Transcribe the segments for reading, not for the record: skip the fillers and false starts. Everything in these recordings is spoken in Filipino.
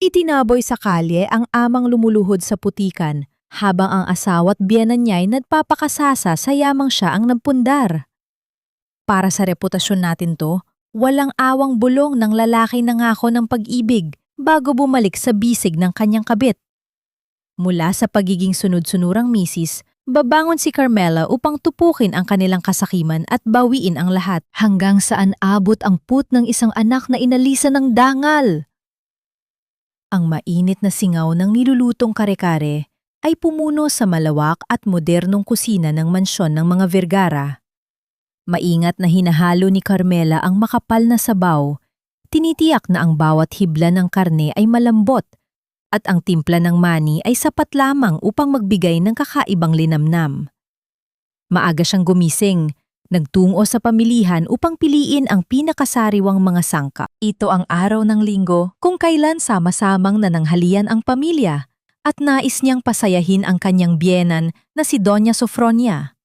Itinaboy sa kalye ang amang lumuluhod sa putikan, habang ang asawa at biyenan niya'y nagpapakasasa sa yamang siya ang nagpundar. Para sa reputasyon natin to, walang awang bulong ng lalaki nangako ng pag-ibig bago bumalik sa bisig ng kanyang kabit. Mula sa pagiging sunod-sunurang misis, babangon si Carmela upang tupukin ang kanilang kasakiman at bawiin ang lahat hanggang saan abot ang put ng isang anak na inalisan ng dangal. Ang mainit na singaw ng nilulutong kare-kare ay pumuno sa malawak at modernong kusina ng mansyon ng mga Vergara. Maingat na hinahalo ni Carmela ang makapal na sabaw, tinitiyak na ang bawat hibla ng karne ay malambot at ang timpla ng mani ay sapat lamang upang magbigay ng kakaibang linamnam. Maaga siyang gumising, nagtungo sa pamilihan upang piliin ang pinakasariwang mga sangkap. Ito ang araw ng linggo kung kailan sama-samang nananghalian ang pamilya at nais niyang pasayahin ang kanyang biyenan na si Doña Sofronia.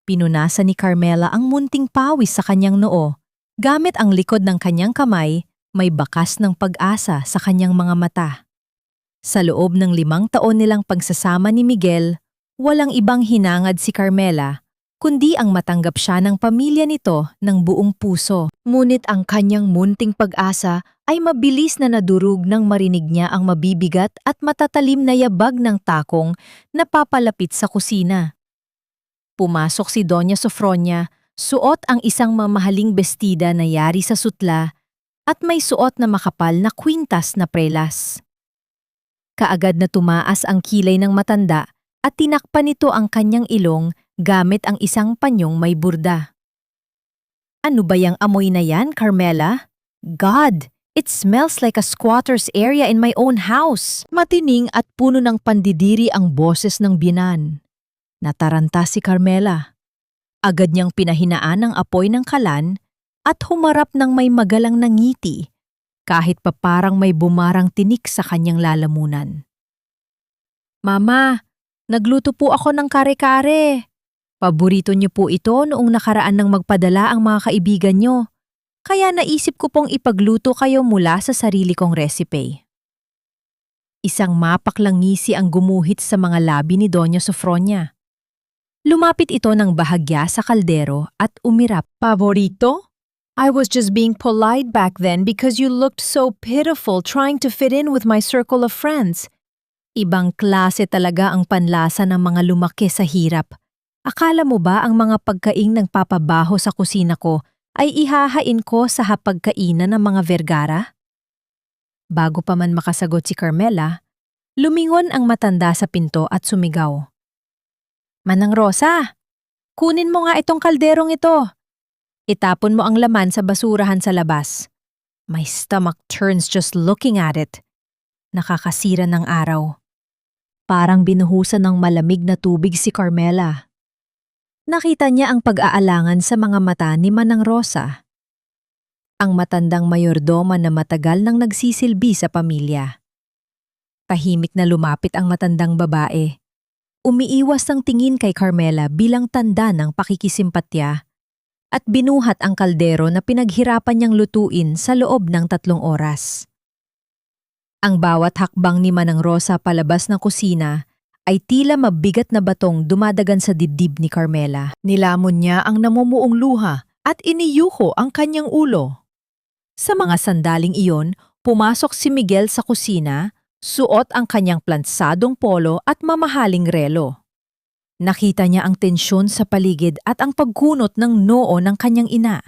Pinunasan ni Carmela ang munting pawis sa kanyang noo. Gamit ang likod ng kanyang kamay, may bakas ng pag-asa sa kanyang mga mata. Sa loob ng 5 taon nilang pagsasama ni Miguel, walang ibang hinangad si Carmela, kundi ang matanggap siya ng pamilya nito ng buong puso. Ngunit ang kanyang munting pag-asa ay mabilis na nadurog nang marinig niya ang mabibigat at matatalim na yabag ng takong na papalapit sa kusina. Pumasok si Doña Sofronia, suot ang isang mamahaling bestida na yari sa sutla at may suot na makapal na kwintas na prelas. Kaagad na tumaas ang kilay ng matanda at tinakpan nito ang kanyang ilong gamit ang isang panyong may burda. Ano ba yang amoy na yan, Carmela? God, it smells like a squatter's area in my own house. Matining at puno ng pandidiri ang boses ng biyenan. Nataranta si Carmela. Agad niyang pinahinaan ang apoy ng kalan at humarap ng may magalang na ngiti, kahit pa parang may bumarang tinik sa kanyang lalamunan. Mama, nagluto po ako ng kare-kare. Paborito niyo po ito noong nakaraan nang magpadala ang mga kaibigan niyo. Kaya naisip ko pong ipagluto kayo mula sa sarili kong recipe. Isang mapaklang ngisi ang gumuhit sa mga labi ni Doña Sofronia. Lumapit ito ng bahagya sa kaldero at umirap. Paborito? I was just being polite back then because you looked so pitiful trying to fit in with my circle of friends. Ibang klase talaga ang panlasa ng mga lumaki sa hirap. Akala mo ba ang mga pagkaing nagpapabaho sa kusina ko ay ihahain ko sa hapagkainan ng mga Vergara? Bago pa man makasagot si Carmela, lumingon ang matanda sa pinto at sumigaw. Manang Rosa, kunin mo nga itong kalderong ito. Itapon mo ang laman sa basurahan sa labas. My stomach turns just looking at it. Nakakasira ng araw. Parang binuhusan ng malamig na tubig si Carmela. Nakita niya ang pag-aalangan sa mga mata ni Manang Rosa. Ang matandang mayordoma na matagal nang nagsisilbi sa pamilya. Tahimik na lumapit ang matandang babae. Umiiwas ang tingin kay Carmela bilang tanda ng pakikisimpatya at binuhat ang kaldero na pinaghirapan niyang lutuin sa loob ng 3 oras. Ang bawat hakbang ni Manang Rosa palabas ng kusina ay tila mabigat na batong dumadagan sa dibdib ni Carmela. Nilamon niya ang namumuong luha at iniyuko ang kanyang ulo. Sa mga sandaling iyon, pumasok si Miguel sa kusina, suot ang kanyang plansadong polo at mamahaling relo. Nakita niya ang tensyon sa paligid at ang pagkunot ng noo ng kanyang ina.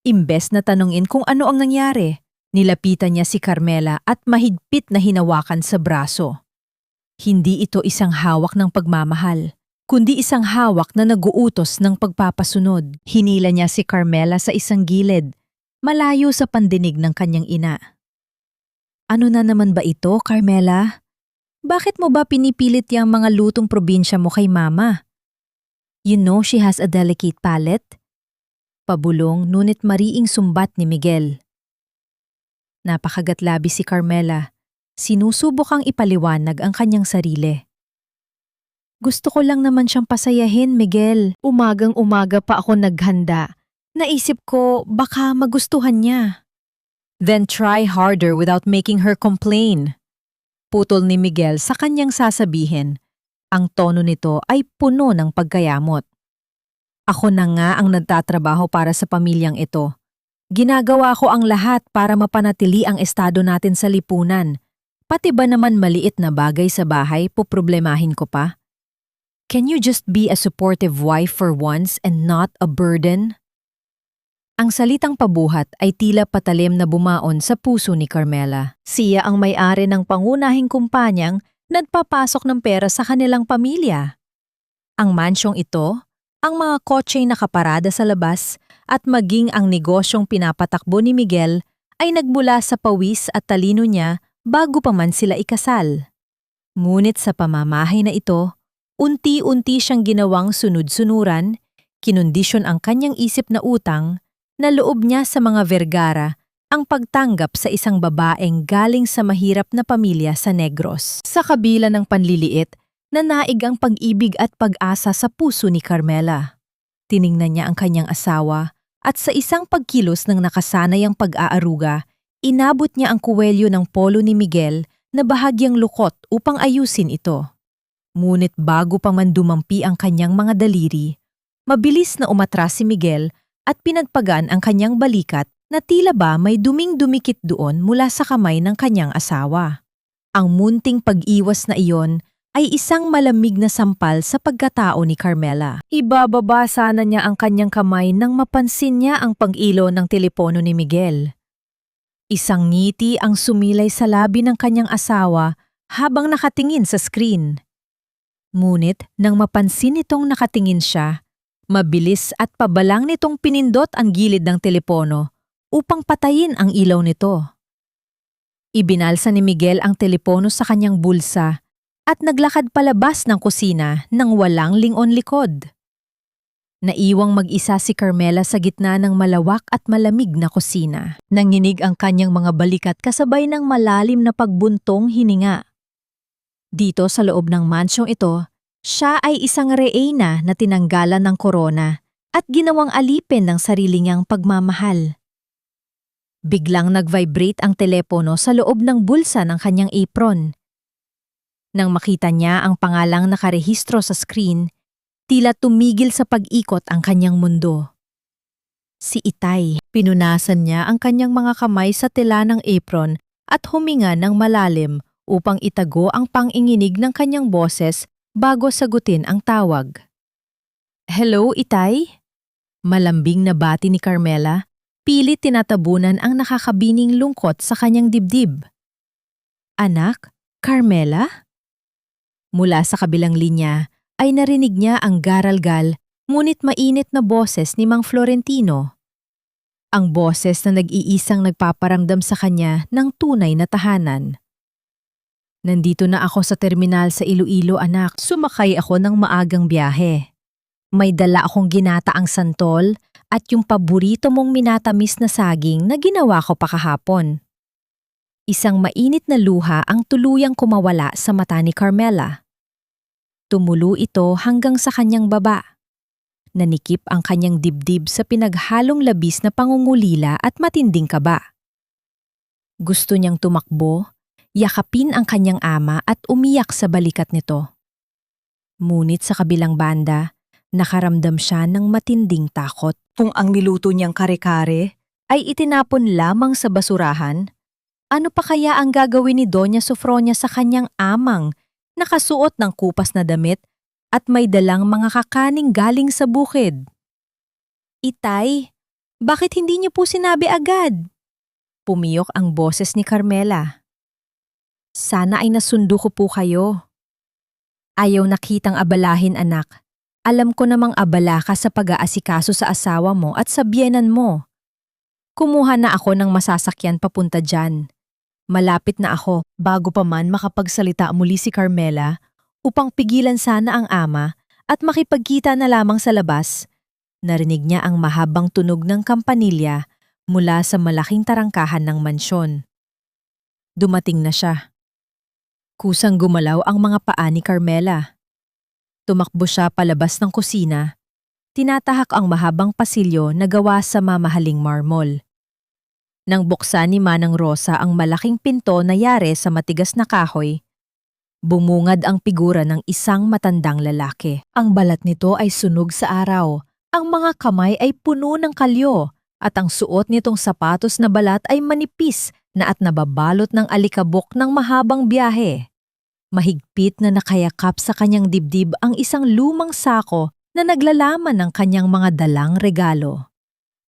Imbes na tanungin kung ano ang nangyari, nilapitan niya si Carmela at mahigpit na hinawakan sa braso. Hindi ito isang hawak ng pagmamahal, kundi isang hawak na naguutos ng pagpapasunod. Hinila niya si Carmela sa isang gilid, malayo sa pandinig ng kanyang ina. Ano na naman ba ito, Carmela? Bakit mo ba pinipilit yung mga lutong probinsya mo kay Mama? You know she has a delicate palate? Pabulong ngunit mariing sumbat ni Miguel. Napakagatlabi si Carmela. Sinusubok ang ipaliwanag ang kanyang sarili. Gusto ko lang naman siyang pasayahin, Miguel. Umagang-umaga pa ako naghanda. Naisip ko baka magustuhan niya. Then try harder without making her complain. Putol ni Miguel sa kanyang sasabihin. Ang tono nito ay puno ng pagkayamot. Ako na nga ang nagtatrabaho para sa pamilyang ito. Ginagawa ko ang lahat para mapanatili ang estado natin sa lipunan. Pati ba naman maliit na bagay sa bahay poproblemahin ko pa? Can you just be a supportive wife for once and not a burden? Ang salitang pabuhat ay tila patalim na bumaon sa puso ni Carmela. Siya ang may-ari ng pangunahing kumpanyang nagpapasok ng pera sa kanilang pamilya. Ang mansyong ito, ang mga kotseng nakaparada sa labas at maging ang negosyong pinapatakbo ni Miguel ay nagmula sa pawis at talino niya bago pa man sila ikasal. Ngunit sa pamamahay na ito, unti-unti siyang ginawang sunod-sunuran, kinondisyon ang kanyang isip na utang, na loob niya sa mga Vergara ang pagtanggap sa isang babaeng galing sa mahirap na pamilya sa Negros. Sa kabila ng panliliit, nanaig ang pag-ibig at pag-asa sa puso ni Carmela. Tiningnan niya ang kanyang asawa at sa isang pagkilos ng nakasanay ang pag-aaruga, inabot niya ang kuwelyo ng polo ni Miguel na bahagyang lukot upang ayusin ito. Ngunit bago pa man dumampi ang kanyang mga daliri, mabilis na umatras si Miguel at pinagpagan ang kanyang balikat na tila ba may duming dumikit doon mula sa kamay ng kanyang asawa. Ang munting pag-iwas na iyon ay isang malamig na sampal sa pagkatao ni Carmela. Ibababa sana niya ang kanyang kamay nang mapansin niya ang pag-ilo ng telepono ni Miguel. Isang ngiti ang sumilay sa labi ng kanyang asawa habang nakatingin sa screen. Ngunit nang mapansin nitong nakatingin siya, mabilis at pabalang nitong pinindot ang gilid ng telepono upang patayin ang ilaw nito. Ibinalsa ni Miguel ang telepono sa kanyang bulsa at naglakad palabas ng kusina nang walang lingon likod. Naiwang mag-isa si Carmela sa gitna ng malawak at malamig na kusina. Nanginig ang kanyang mga balikat kasabay ng malalim na pagbuntong hininga. Dito sa loob ng mansyong ito, siya ay isang reyna na tinanggalan ng korona at ginawang alipin ng sarili niyang pagmamahal. Biglang nag-vibrate ang telepono sa loob ng bulsa ng kanyang apron. Nang makita niya ang pangalang nakarehistro sa screen, tila tumigil sa pag-ikot ang kanyang mundo. Si Itay. Pinunasan niya ang kanyang mga kamay sa tela ng apron at huminga ng malalim upang itago ang panginginig ng kanyang boses bago sagutin ang tawag. Hello, Itay? Malambing na bati ni Carmela, pilit tinatabunan ang nakakabining lungkot sa kanyang dibdib. Anak, Carmela? Mula sa kabilang linya ay narinig niya ang garalgal ngunit mainit na boses ni Mang Florentino. Ang boses na nag-iisang nagpaparamdam sa kanya ng tunay na tahanan. Nandito na ako sa terminal sa Iloilo, anak. Sumakay ako ng maagang biyahe. May dala akong ginataang santol at yung paborito mong minatamis na saging na ginawa ko pa kahapon. Isang mainit na luha ang tuluyang kumawala sa mata ni Carmela. Tumulo ito hanggang sa kanyang baba. Nanikip ang kanyang dibdib sa pinaghalong labis na pangungulila at matinding kaba. Gusto niyang tumakbo, yakapin ang kanyang ama at umiyak sa balikat nito. Ngunit sa kabilang banda, nakaramdam siya ng matinding takot. Kung ang niluto niyang kare-kare ay itinapon lamang sa basurahan, ano pa kaya ang gagawin ni Doña Sofronia sa kanyang amang nakasuot ng kupas na damit at may dalang mga kakaning galing sa bukid? Itay, bakit hindi niyo po sinabi agad? Pumiyok ang boses ni Carmela. Sana ay nasundo ko po kayo. Ayaw nakitang abalahin, anak. Alam ko namang abala ka sa pag-aasikaso sa asawa mo at sa biyenan mo. Kumuha na ako ng masasakyan papunta dyan. Malapit na ako bago pa man makapagsalita muli si Carmela upang pigilan sana ang ama at makipagkita na lamang sa labas. Narinig niya ang mahabang tunog ng kampanilya mula sa malaking tarangkahan ng mansyon. Dumating na siya. Kusang gumalaw ang mga paa ni Carmela. Tumakbo siya palabas ng kusina. Tinatahak ang mahabang pasilyo na gawa sa mamahaling marmol. Nang buksan ni Manang Rosa ang malaking pinto na yare sa matigas na kahoy, bumungad ang figura ng isang matandang lalaki. Ang balat nito ay sunog sa araw, ang mga kamay ay puno ng kalyo, at ang suot nitong sapatos na balat ay manipis na at nababalot ng alikabok ng mahabang biyahe. Mahigpit na nakayakap sa kanyang dibdib ang isang lumang sako na naglalaman ng kanyang mga dalang regalo.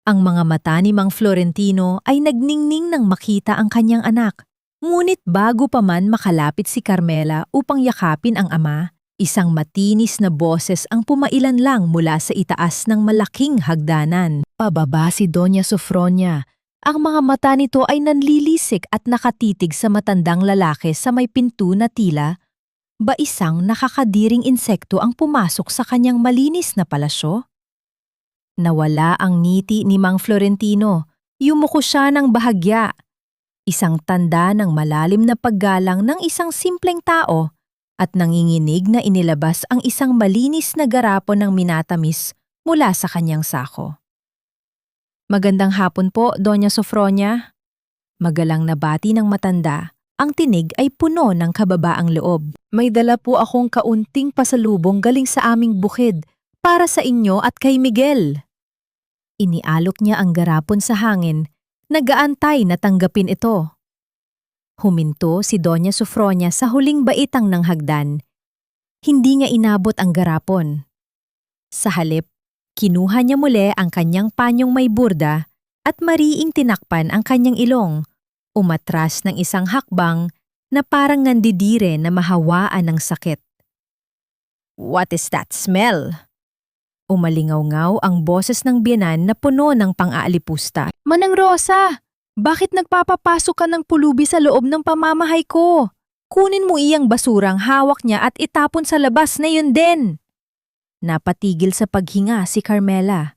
Ang mga mata ni Mang Florentino ay nagningning nang makita ang kanyang anak. Ngunit bago pa man makalapit si Carmela upang yakapin ang ama, isang matinis na boses ang pumailan lang mula sa itaas ng malaking hagdanan. Pababa si Doña Sofronia. Ang mga mata nito ay nanlilisik at nakatitig sa matandang lalaki sa may pinto na tila ba isang nakakadiring insekto ang pumasok sa kanyang malinis na palasyo? Nawala ang ngiti ni Mang Florentino. Yumuko siya ng bahagya. Isang tanda ng malalim na paggalang ng isang simpleng tao at nanginginig na inilabas ang isang malinis na garapon ng minatamis mula sa kanyang sako. Magandang hapon po, Doña Sofronia. Magalang na bati ng matanda, ang tinig ay puno ng kababaang loob. May dala po akong kaunting pasalubong galing sa aming bukid para sa inyo at kay Miguel. Inialok niya ang garapon sa hangin, nagaantay na tanggapin ito. Huminto si Doña Sofronia sa huling baitang ng hagdan. Hindi niya inabot ang garapon. Sa halip, kinuha niya muli ang kanyang panyong may burda at mariing tinakpan ang kanyang ilong, umatras ng isang hakbang na parang nandidire na mahawaan ng sakit. "What is that smell?" Umalingaw-ngaw ang boses ng biyenan na puno ng pang-aalipusta. "Manang Rosa, bakit nagpapapasok ka ng pulubi sa loob ng pamamahay ko? Kunin mo iyang basurang hawak niya at itapon sa labas na yun din." Napatigil sa paghinga si Carmela.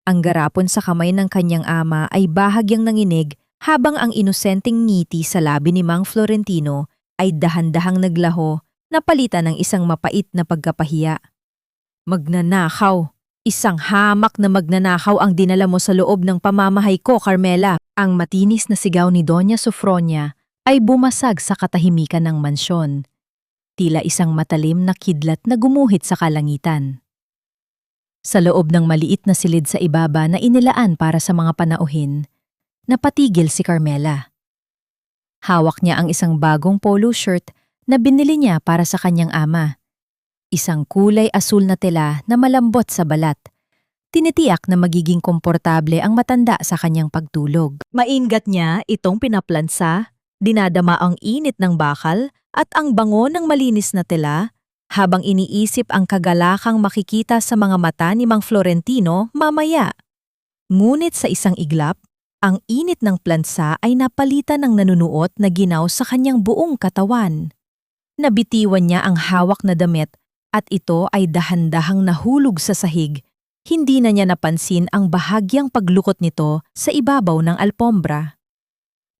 Ang garapon sa kamay ng kanyang ama ay bahagyang nanginig habang ang inosenteng ngiti sa labi ni Mang Florentino ay dahan-dahang naglaho na palitan ng isang mapait na pagkapahiya. "Magnanakaw! Isang hamak na magnanakaw ang dinala mo sa loob ng pamamahay ko, Carmela." Ang matinis na sigaw ni Doña Sofronia ay bumasag sa katahimikan ng mansyon. Tila isang matalim na kidlat na gumuhit sa kalangitan. Sa loob ng maliit na silid sa ibaba na inilaan para sa mga panauhin, napatigil si Carmela. Hawak niya ang isang bagong polo shirt na binili niya para sa kanyang ama. Isang kulay asul na tela na malambot sa balat. Tinitiyak na magiging komportable ang matanda sa kanyang pagtulog. Maingat niya itong pinaplansa, dinadama ang init ng bakal at ang bango ng malinis na tela habang iniisip ang kagalakang makikita sa mga mata ni Mang Florentino mamaya. Ngunit sa isang iglap, ang init ng plansa ay napalitan ng nanunuot na ginaw sa kanyang buong katawan. Nabitiwan niya ang hawak na damit at ito ay dahan-dahang nahulog sa sahig. Hindi na niya napansin ang bahagyang paglukot nito sa ibabaw ng alpombra.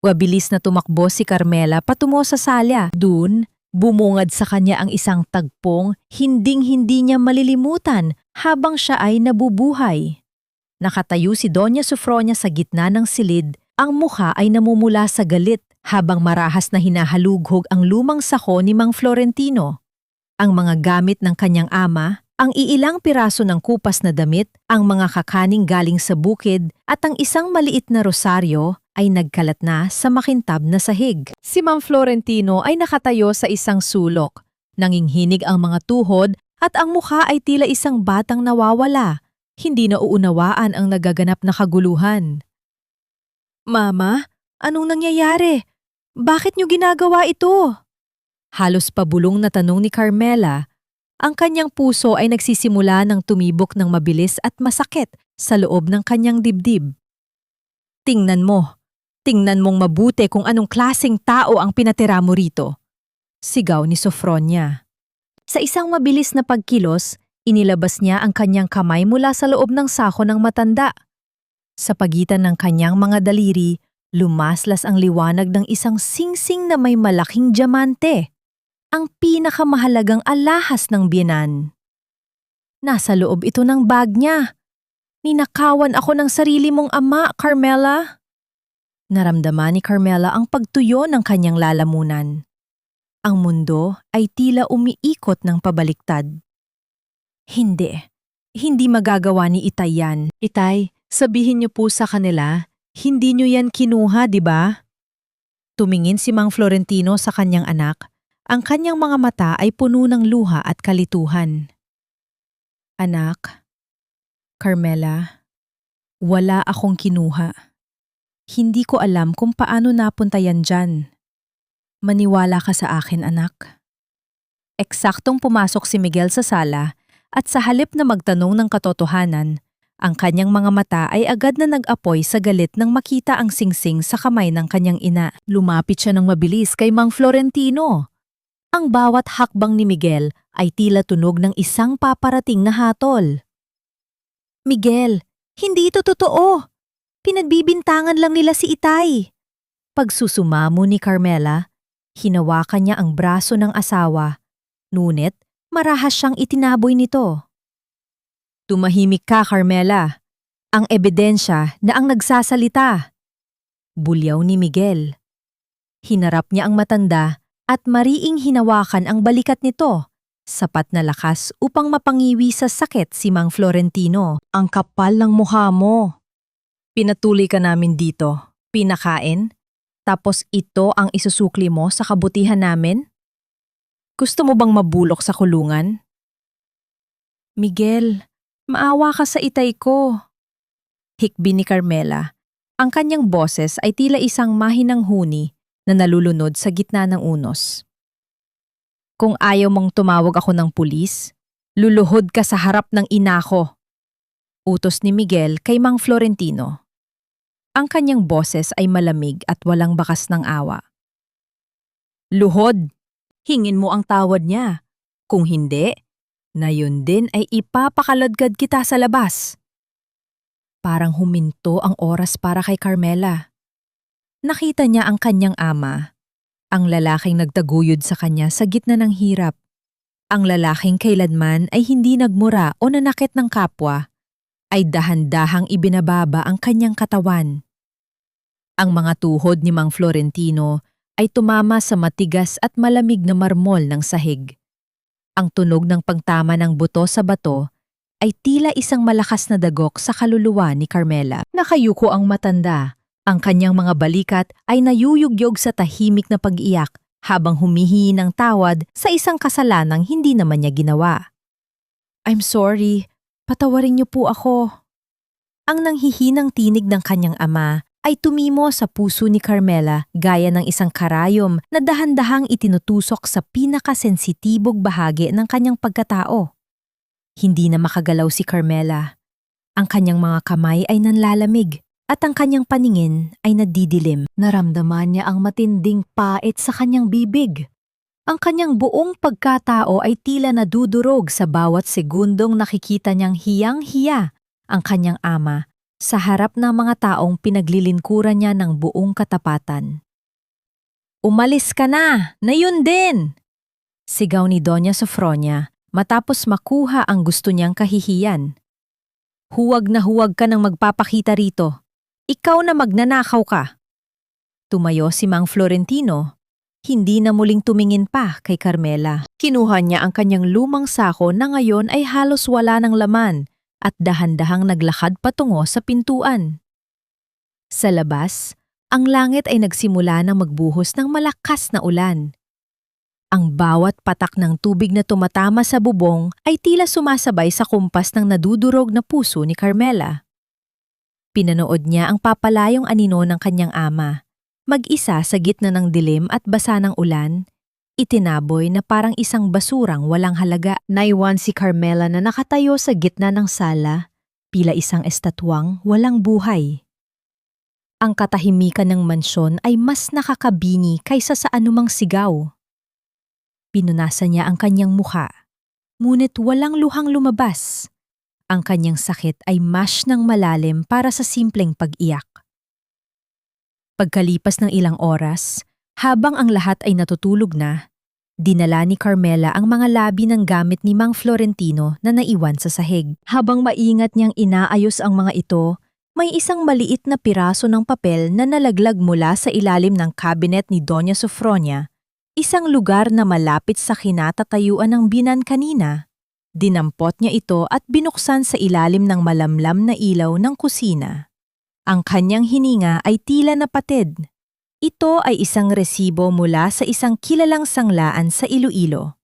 Wabilis na tumakbo si Carmela patungo sa sala. Doon, bumungad sa kanya ang isang tagpong hinding-hindi niya malilimutan habang siya ay nabubuhay. Nakatayo si Doña Sofronia sa gitna ng silid, ang mukha ay namumula sa galit habang marahas na hinahalughog ang lumang sako ni Mang Florentino. Ang mga gamit ng kanyang ama, ang iilang piraso ng kupas na damit, ang mga kakaning galing sa bukid at ang isang maliit na rosaryo ay nagkalat na sa makintab na sahig. Si Mang Florentino ay nakatayo sa isang sulok. Nanginghinig ang mga tuhod at ang mukha ay tila isang batang nawawala. Hindi na uunawaan ang nagaganap na kaguluhan. "Mama, anong nangyayari? Bakit niyo ginagawa ito?" Halos pabulong na tanong ni Carmela. Ang kanyang puso ay nagsisimula ng tumibok ng mabilis at masakit sa loob ng kanyang dibdib. Tingnan mong mabuti kung anong klaseng tao ang pinatira mo rito," sigaw ni Sofronia. Sa isang mabilis na pagkilos, inilabas niya ang kanyang kamay mula sa loob ng sako ng matanda. Sa pagitan ng kanyang mga daliri, lumaslas ang liwanag ng isang singsing na may malaking diamante, ang pinakamahalagang alahas ng biyenan. Nasa loob ito ng bag niya. "Ninakawan ako ng sarili mong ama, Carmela." Naramdaman ni Carmela ang pagtuyo ng kanyang lalamunan. Ang mundo ay tila umiikot ng pabaliktad. Hindi magagawa ni Itay yan. Itay, sabihin niyo po sa kanila, hindi niyo yan kinuha, di ba? Tumingin si Mang Florentino sa kanyang anak. Ang kanyang mga mata ay puno ng luha at kalituhan. Anak, Carmela, wala akong kinuha. Hindi ko alam kung paano napunta yan dyan. Maniwala ka sa akin, anak. Eksaktong pumasok si Miguel sa sala at sa halip na magtanong ng katotohanan, ang kanyang mga mata ay agad na nag-apoy sa galit nang makita ang singsing sa kamay ng kanyang ina. Lumapit siya ng mabilis kay Mang Florentino. Ang bawat hakbang ni Miguel ay tila tunog ng isang paparating na hatol. Miguel, hindi ito totoo. Pinagbibintangan lang nila si Itay. Pagsusumamo ni Carmela, hinawakan niya ang braso ng asawa, ngunit marahas siyang itinaboy nito. Tumahimik ka, Carmela. Ang ebidensya na ang nagsasalita. Bulyaw ni Miguel. Hinarap niya ang matanda at mariing hinawakan ang balikat nito. Sapat na lakas upang mapangiwi sa sakit si Mang Florentino. Ang kapal ng mukha mo. Pinatuloy ka namin dito, pinakain, tapos ito ang isusukli mo sa kabutihan namin? Gusto mo bang mabulok sa kulungan? Miguel, maawa ka sa Itay ko. Hikbi ni Carmela. Ang kanyang boses ay tila isang mahinang huni na nalulunod sa gitna ng unos. Kung ayaw mong tumawag ako ng pulis, luluhod ka sa harap ng ina ko. Utos ni Miguel kay Mang Florentino. Ang kanyang boses ay malamig at walang bakas ng awa. Luhod! Hingin mo ang tawad niya. Kung hindi, na yun din ay ipapakaladkad kita sa labas. Parang huminto ang oras para kay Carmela. Nakita niya ang kanyang ama, ang lalaking nagtaguyod sa kanya sa gitna ng hirap. Ang lalaking kailanman ay hindi nagmura o nanakit ng kapwa, ay dahan-dahang ibinababa ang kanyang katawan. Ang mga tuhod ni Mang Florentino ay tumama sa matigas at malamig na marmol ng sahig. Ang tunog ng pagtama ng buto sa bato ay tila isang malakas na dagok sa kaluluwa ni Carmela. Nakayuko ang matanda. Ang kanyang mga balikat ay nayuyugyog sa tahimik na pag-iyak habang humihingi ng tawad sa isang kasalanang hindi naman niya ginawa. I'm sorry. Patawarin niyo po ako. Ang nanghihinang tinig ng kanyang ama ay tumimo sa puso ni Carmela gaya ng isang karayom na dahan-dahang itinutusok sa pinakasensitibong bahagi ng kanyang pagkatao. Hindi na makagalaw si Carmela. Ang kanyang mga kamay ay nanlalamig at ang kanyang paningin ay nadidilim. Naramdaman niya ang matinding pait sa kanyang bibig. Ang kanyang buong pagkatao ay tila nadudurog sa bawat segundong nakikita niyang hiyang-hiya ang kanyang ama sa harap ng mga taong pinaglilingkuran niya ng buong katapatan. Umalis ka na yun din! Sigaw ni Doña Sofronia matapos makuha ang gusto niyang kahihiyan. Huwag na huwag ka nang magpapakita rito. Ikaw na magnanakaw ka. Tumayo si Mang Florentino. Hindi na muling tumingin pa kay Carmela. Kinuha niya ang kanyang lumang sako na ngayon ay halos wala ng laman at dahan-dahang naglakad patungo sa pintuan. Sa labas, ang langit ay nagsimula ng magbuhos ng malakas na ulan. Ang bawat patak ng tubig na tumatama sa bubong ay tila sumasabay sa kumpas ng nadudurog na puso ni Carmela. Pinanood niya ang papalayong anino ng kanyang ama. Mag-isa sa gitna ng dilim at basa ng ulan, itinaboy na parang isang basurang walang halaga. Naiwan si Carmela na nakatayo sa gitna ng sala, pila isang estatwang walang buhay. Ang katahimikan ng mansyon ay mas nakakabingi kaysa sa anumang sigaw. Pinunasan niya ang kanyang mukha, ngunit walang luhang lumabas. Ang kanyang sakit ay mas ng malalim para sa simpleng pag-iyak. Pagkalipas ng ilang oras, habang ang lahat ay natutulog na, dinala ni Carmela ang mga labi ng gamit ni Mang Florentino na naiwan sa sahig. Habang maingat niyang inaayos ang mga ito, may isang maliit na piraso ng papel na nalaglag mula sa ilalim ng cabinet ni Doña Sofronia, isang lugar na malapit sa kinatatayuan ng binan kanina. Dinampot niya ito at binuksan sa ilalim ng malamlam na ilaw ng kusina. Ang kanyang hininga ay tila napatid. Ito ay isang resibo mula sa isang kilalang sanglaan sa Iloilo.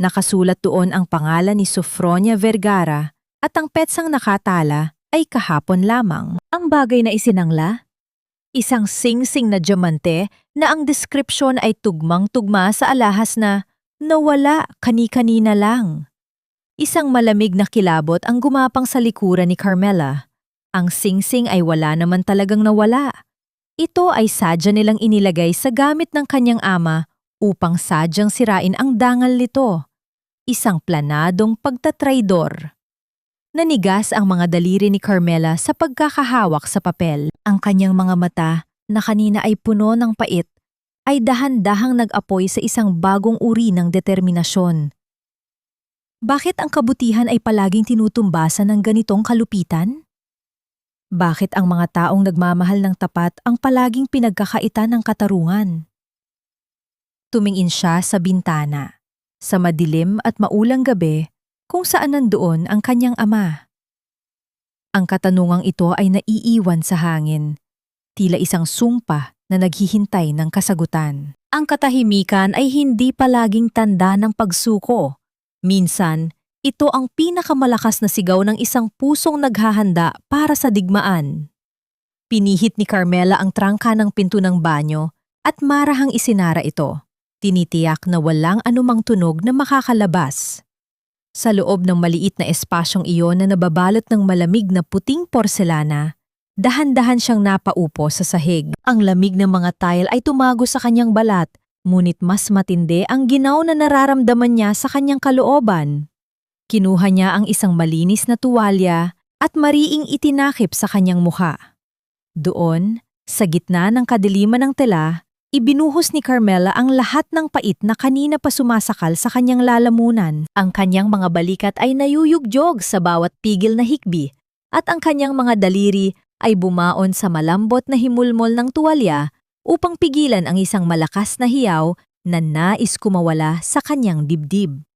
Nakasulat doon ang pangalan ni Sofronia Vergara at ang petsang nakatala ay kahapon lamang. Ang bagay na isinangla? Isang sing-sing na diamante na ang deskripsyon ay tugmang-tugma sa alahas na nawala kani-kanina lang. Isang malamig na kilabot ang gumapang sa likuran ni Carmela. Ang sing-sing ay wala naman talagang nawala. Ito ay sadya nilang inilagay sa gamit ng kanyang ama upang sadyang sirain ang dangal nito. Isang planadong pagtatraidor. Nanigas ang mga daliri ni Carmela sa pagkakahawak sa papel. Ang kanyang mga mata, na kanina ay puno ng pait, ay dahan-dahang nag-apoy sa isang bagong uri ng determinasyon. Bakit ang kabutihan ay palaging tinutumbasan ng ganitong kalupitan? Bakit ang mga taong nagmamahal ng tapat ang palaging pinagkakaitan ng katarungan? Tumingin siya sa bintana, sa madilim at maulang gabi, kung saan nandoon ang kanyang ama. Ang katanungang ito ay naiiwan sa hangin, tila isang sumpa na naghihintay ng kasagutan. Ang katahimikan ay hindi palaging tanda ng pagsuko. Minsan, ito ang pinakamalakas na sigaw ng isang pusong naghahanda para sa digmaan. Pinihit ni Carmela ang trangka ng pinto ng banyo at marahang isinara ito. Tinitiyak na walang anumang tunog na makakalabas. Sa loob ng maliit na espasyong iyon na nababalot ng malamig na puting porselana, dahan-dahan siyang napaupo sa sahig. Ang lamig ng mga tile ay tumago sa kanyang balat, ngunit mas matindi ang ginaw na nararamdaman niya sa kanyang kalooban. Kinuha niya ang isang malinis na tuwalya at mariing itinakip sa kanyang mukha. Doon, sa gitna ng kadiliman ng tela, ibinuhos ni Carmela ang lahat ng pait na kanina pa sumasakal sa kanyang lalamunan. Ang kanyang mga balikat ay nayuyugyog sa bawat pigil na hikbi at ang kanyang mga daliri ay bumaon sa malambot na himulmol ng tuwalya upang pigilan ang isang malakas na hiyaw na nais kumawala sa kanyang dibdib.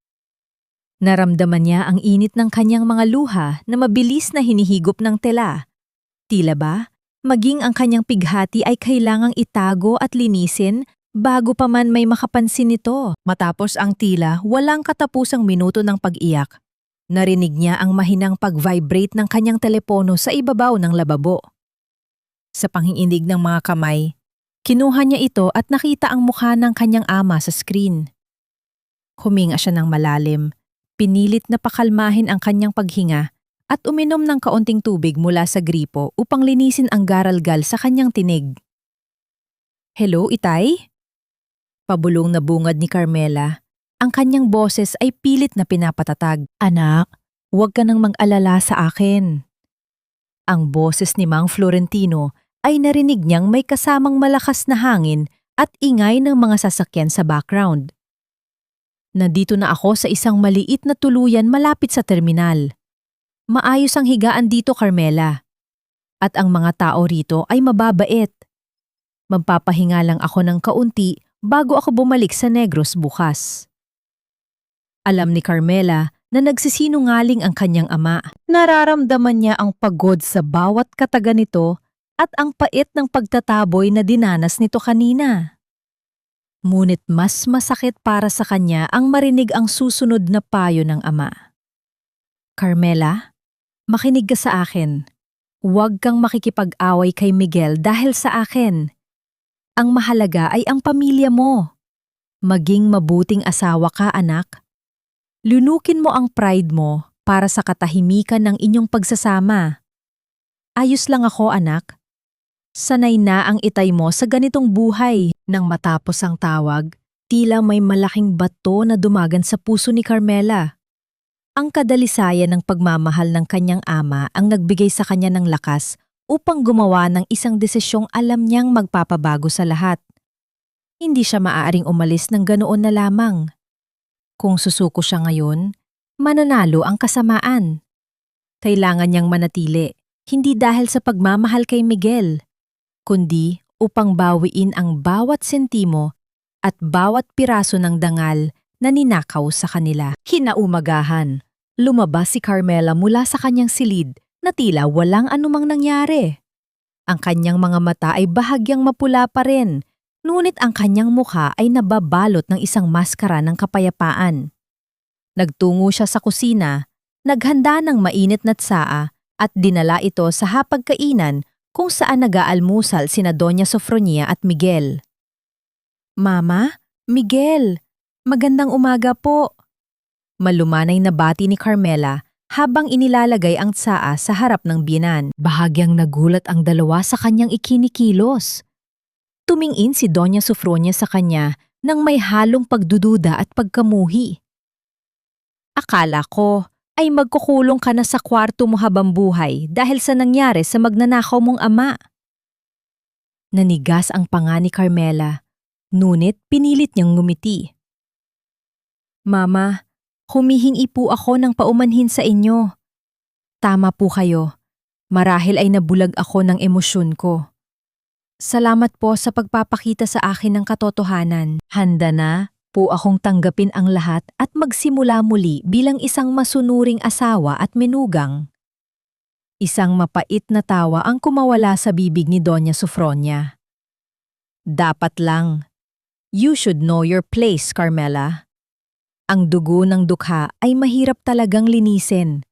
Naramdaman niya ang init ng kanyang mga luha na mabilis na hinihigop ng tela. Tila ba? Maging ang kanyang pighati ay kailangang itago at linisin bago pa man may makapansin nito. Matapos ang tila, walang katapusang minuto ng pag-iyak. Narinig niya ang mahinang pag-vibrate ng kanyang telepono sa ibabaw ng lababo. Sa panghiinig ng mga kamay, kinuha niya ito at nakita ang mukha ng kanyang ama sa screen. Huminga siya ng malalim, pinilit na pakalmahin ang kanyang paghinga at uminom ng kaunting tubig mula sa gripo upang linisin ang garalgal sa kanyang tinig. "Hello, Itay?" Pabulong na bungad ni Carmela. Ang kanyang boses ay pilit na pinapatatag. "Anak, huwag ka nang mag-alala sa akin." Ang boses ni Mang Florentino ay narinig niyang may kasamang malakas na hangin at ingay ng mga sasakyan sa background. "Nandito na ako sa isang maliit na tuluyan malapit sa terminal. Maayos ang higaan dito, Carmela. At ang mga tao rito ay mababait. Magpapahinga lang ako ng kaunti bago ako bumalik sa Negros bukas." Alam ni Carmela na nagsisinungaling ang kanyang ama. Nararamdaman niya ang pagod sa bawat kataga nito at ang pait ng pagtataboy na dinanas nito kanina. Ngunit mas masakit para sa kanya ang marinig ang susunod na payo ng ama. "Carmela, makinig ka sa akin. Huwag kang makikipag-away kay Miguel dahil sa akin. Ang mahalaga ay ang pamilya mo. Maging mabuting asawa ka, anak. Lunukin mo ang pride mo para sa katahimikan ng inyong pagsasama. Ayos lang ako, anak. Sanay na ang itay mo sa ganitong buhay." Nang matapos ang tawag, tila may malaking bato na dumagan sa puso ni Carmela. Ang kadalisayan ng pagmamahal ng kanyang ama ang nagbigay sa kanya ng lakas upang gumawa ng isang desisyong alam niyang magpapabago sa lahat. Hindi siya maaaring umalis ng ganoon na lamang. Kung susuko siya ngayon, mananalo ang kasamaan. Kailangan niyang manatili, Hindi dahil sa pagmamahal kay Miguel, kundi upang bawiin ang bawat sentimo at bawat piraso ng dangal na ninakaw sa kanila. Kinaumagahan, lumabas si Carmela mula sa kanyang silid na tila walang anumang nangyari. Ang kanyang mga mata ay bahagyang mapula pa rin, ngunit ang kanyang mukha ay nababalot ng isang maskara ng kapayapaan. Nagtungo siya sa kusina, naghanda ng mainit na tsaa at dinala ito sa hapagkainan kung saan nag-aalmusal sina Doña Sofronia at Miguel. "Mama, Miguel, magandang umaga po." Malumanay na bati ni Carmela habang inilalagay ang tsaa sa harap ng biyenan. Bahagyang nagulat ang dalawa sa kanyang ikinikilos. Tumingin si Doña Sofronia sa kanya nang may halong pagdududa at pagkamuhi. "Akala ko ay magkukulong ka na sa kwarto mo habang buhay dahil sa nangyari sa magnanakaw mong ama." Nanigas ang panga ni Carmela, ngunit pinilit niyang ngumiti. "Mama, humihingi po ako ng paumanhin sa inyo. Tama po kayo. Marahil ay nabulag ako ng emosyon ko. Salamat po sa pagpapakita sa akin ng katotohanan. Handa na po akong tanggapin ang lahat at magsimula muli bilang isang masunuring asawa at menugang." Isang mapait na tawa ang kumawala sa bibig ni Doña Sofronia. "Dapat lang. You should know your place, Carmela. Ang dugo ng dukha ay mahirap talagang linisin.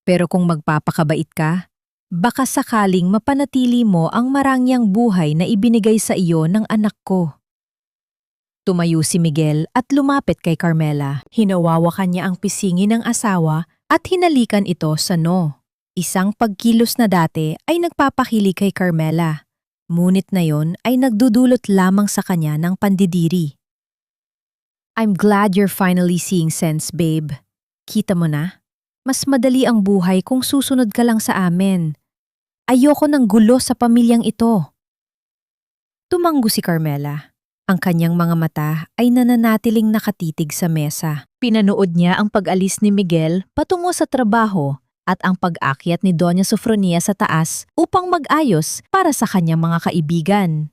Pero kung magpapakabait ka, baka sakaling mapanatili mo ang marangyang buhay na ibinigay sa iyo ng anak ko." Tumayo si Miguel at lumapit kay Carmela. Hinawawakan niya ang pisingi ng asawa at hinalikan ito sa noo. Isang pagkilos na dati ay nagpapakilig kay Carmela, ngunit na yon ay nagdudulot lamang sa kanya ng pandidiri. "I'm glad you're finally seeing sense, babe. Kita mo na? Mas madali ang buhay kung susunod ka lang sa amin. Ayoko ng gulo sa pamilyang ito." Tumanggo si Carmela. Ang kanyang mga mata ay nananatiling nakatitig sa mesa. Pinanood niya ang pag-alis ni Miguel patungo sa trabaho at ang pag-akyat ni Doña Sofronia sa taas upang mag-ayos para sa kanyang mga kaibigan.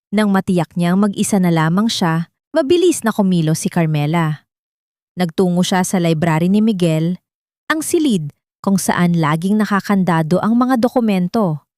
Nang matiyak niyang mag-isa na lamang siya, mabilis na kumilos si Carmela. Nagtungo siya sa library ni Miguel, ang silid kung saan laging nakakandado ang mga dokumento.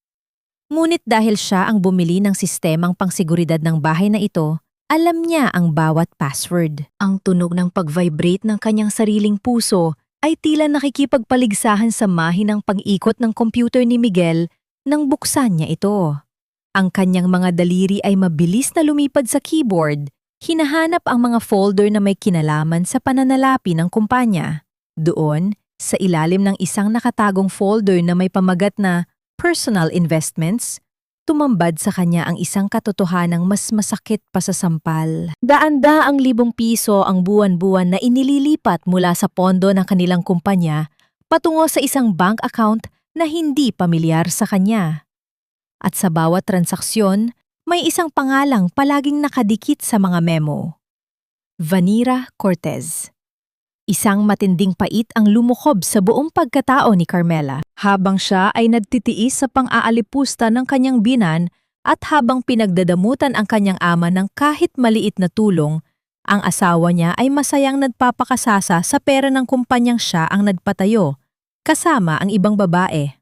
Ngunit dahil siya ang bumili ng sistemang pangseguridad ng bahay na ito, alam niya ang bawat password. Ang tunog ng pag-vibrate ng kanyang sariling puso ay tila nakikipagpaligsahan sa mahinang pag-ikot ng computer ni Miguel nang buksan niya ito. Ang kanyang mga daliri ay mabilis na lumipad sa keyboard. Hinahanap ang mga folder na may kinalaman sa pananalapi ng kumpanya. Doon, sa ilalim ng isang nakatagong folder na may pamagat na personal investments, tumambad sa kanya ang isang katotohanang mas masakit pa sa sampal. Daan-daang libong piso ang buwan-buwan na inililipat mula sa pondo ng kanilang kumpanya patungo sa isang bank account na hindi pamilyar sa kanya. At sa bawat transaksyon, may isang pangalang palaging nakadikit sa mga memo. Vanira Cortez. Isang matinding pait ang lumukob sa buong pagkatao ni Carmela habang siya ay nagtitiis sa pang-aalipusta ng kanyang binan at habang pinagdadamutan ang kanyang ama ng kahit maliit na tulong, ang asawa niya ay masayang nagpapakasasa sa pera ng kumpanyang siya ang nagpatayo, kasama ang ibang babae.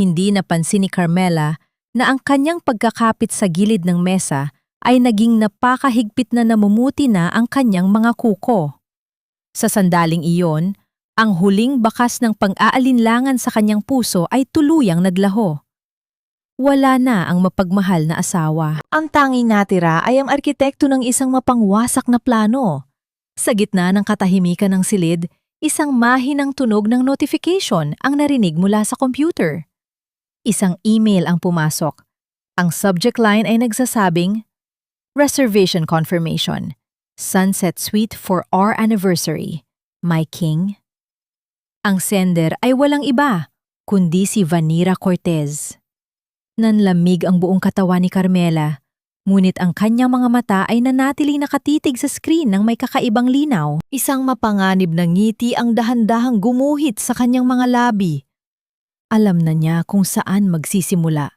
Hindi napansin ni Carmela na ang kanyang pagkakapit sa gilid ng mesa ay naging napakahigpit na namumuti na ang kanyang mga kuko. Sa sandaling iyon, ang huling bakas ng pang-aalinlangan sa kanyang puso ay tuluyang naglaho. Wala na ang mapagmahal na asawa. Ang tanging natira ay ang arkitekto ng isang mapangwasak na plano. Sa gitna ng katahimikan ng silid, isang mahinang tunog ng notification ang narinig mula sa computer. Isang email ang pumasok. Ang subject line ay nagsasabing, "Reservation confirmation. Sunset Suite for our anniversary. My king." Ang sender ay walang iba, kundi si Vanira Cortez. Nanlamig ang buong katawan ni Carmela, ngunit ang kanyang mga mata ay nanatiling nakatitig sa screen ng may kakaibang linaw. Isang mapanganib na ngiti ang dahan-dahang gumuhit sa kanyang mga labi. Alam na niya kung saan magsisimula.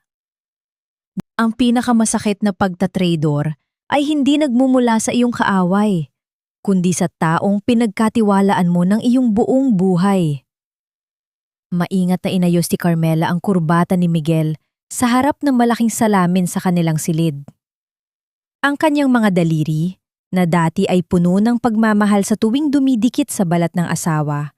Ang pinakamasakit na pagtatraidor ay hindi nagmumula sa iyong kaaway, kundi sa taong pinagkatiwalaan mo ng iyong buong buhay. Maingat na inayos ni Carmela ang kurbata ni Miguel sa harap ng malaking salamin sa kanilang silid. Ang kanyang mga daliri, na dati ay puno ng pagmamahal sa tuwing dumidikit sa balat ng asawa,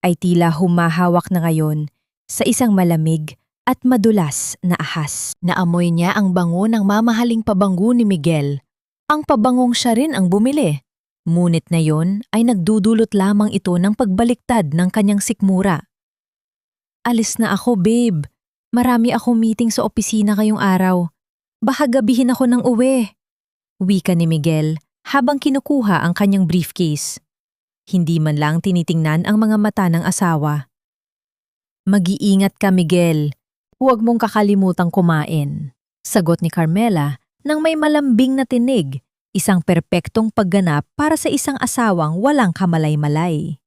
ay tila humahawak na ngayon sa isang malamig at madulas na ahas. Naamoy niya ang bango ng mamahaling pabango ni Miguel. Ang pabangong siya rin ang bumili. Ngunit na yon ay nagdudulot lamang ito ng pagbaliktad ng kanyang sikmura. Alis na ako, babe. Marami akong meeting sa opisina ngayong araw. Baka gabihin ako ng uwi. Wika ni Miguel habang kinukuha ang kanyang briefcase. Hindi man lang tinitingnan ang mga mata ng asawa. Mag-iingat ka, Miguel. Huwag mong kakalimutang kumain. Sagot ni Carmela nang may malambing na tinig, isang perpektong pagganap para sa isang asawang walang kamalay-malay.